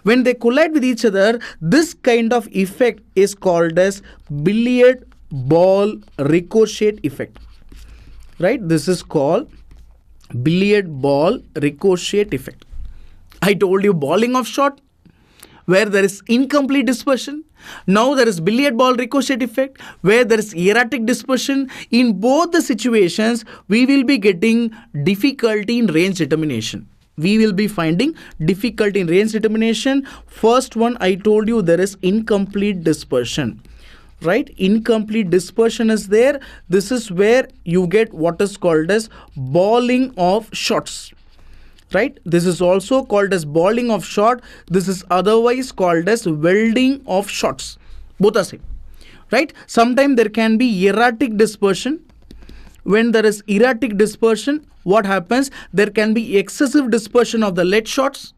Speaker 1: When they collide with each other, this kind of effect is called as billiard ball ricochet effect. Right? This is called billiard ball ricochet effect. I told you balling of shot, where there is incomplete dispersion. Now there is billiard ball ricochet effect, where there is erratic dispersion. In both the situations, we will be getting difficulty in range determination. We will be finding difficulty in range determination. First one, I told you there is incomplete dispersion. Right? Incomplete dispersion is there. This is where you get what is called as balling of shots. Right? This is also called as balling of shot. This is otherwise called as welding of shots. Both are same. Right? Sometimes there can be erratic dispersion. When there is erratic dispersion, what happens? There can be excessive dispersion of the lead shots.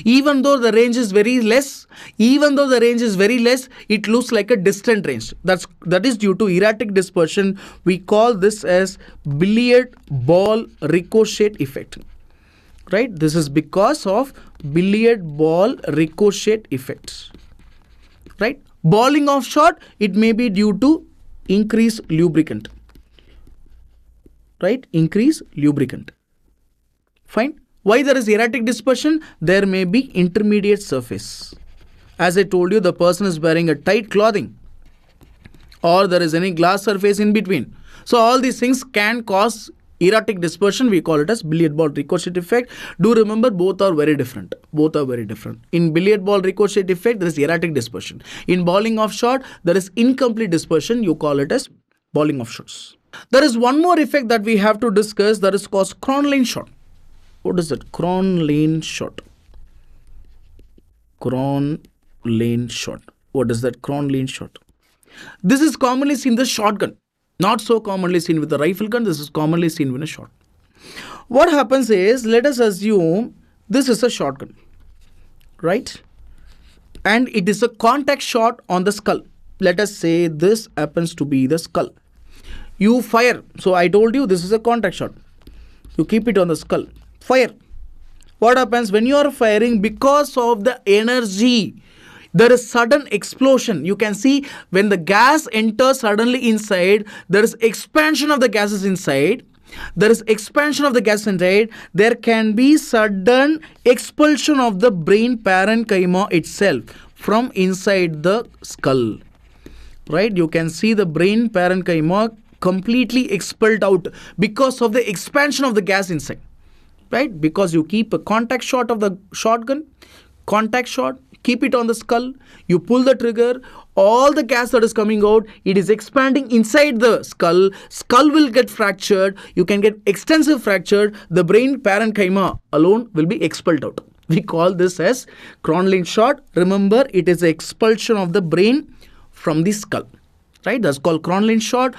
Speaker 1: Even though the range is very less, it looks like a distant range. That is due to erratic dispersion. We call this as billiard ball ricochet effect. Right? This is because of billiard ball ricochet effects. Right? Balling of shot, it may be due to increased lubricant. Right? Increase lubricant. Fine. Why there is erratic dispersion? There may be intermediate surface. As I told you, the person is wearing a tight clothing, or there is any glass surface in between. So all these things can cause erratic dispersion. We call it as billiard ball ricochet effect. Do remember, both are very different. In billiard ball ricochet effect, there is erratic dispersion. In balling of shot, there is incomplete dispersion. You call it as balling of shots. There is one more effect that we have to discuss, that is called Cronlane shot. What is it? Cronlane shot. Cronlane shot. What is that? Cronlane shot. This is commonly seen with the shotgun. Not so commonly seen with the rifle gun. This is commonly seen with a shot. What happens is, let us assume this is a shotgun. Right? And it is a contact shot on the skull. Let us say this happens to be the skull. You fire. So I told you this is a contact shot. You keep it on the skull. Fire. What happens when you are firing? Because of the energy, there is sudden explosion. You can see when the gas enters suddenly inside, there is expansion of the gases inside. There can be sudden expulsion of the brain parenchyma itself from inside the skull. Right? You can see the brain parenchyma completely expelled out because of the expansion of the gas inside. Right? Because you keep a contact shot of the shotgun, keep it on the skull, you pull the trigger, all the gas that is coming out, it is expanding inside the skull will get fractured, you can get extensive fracture, the brain parenchyma alone will be expelled out. We call this as Cronlane shot. Remember, it is the expulsion of the brain from the skull. Right? That's called Cronlane shot.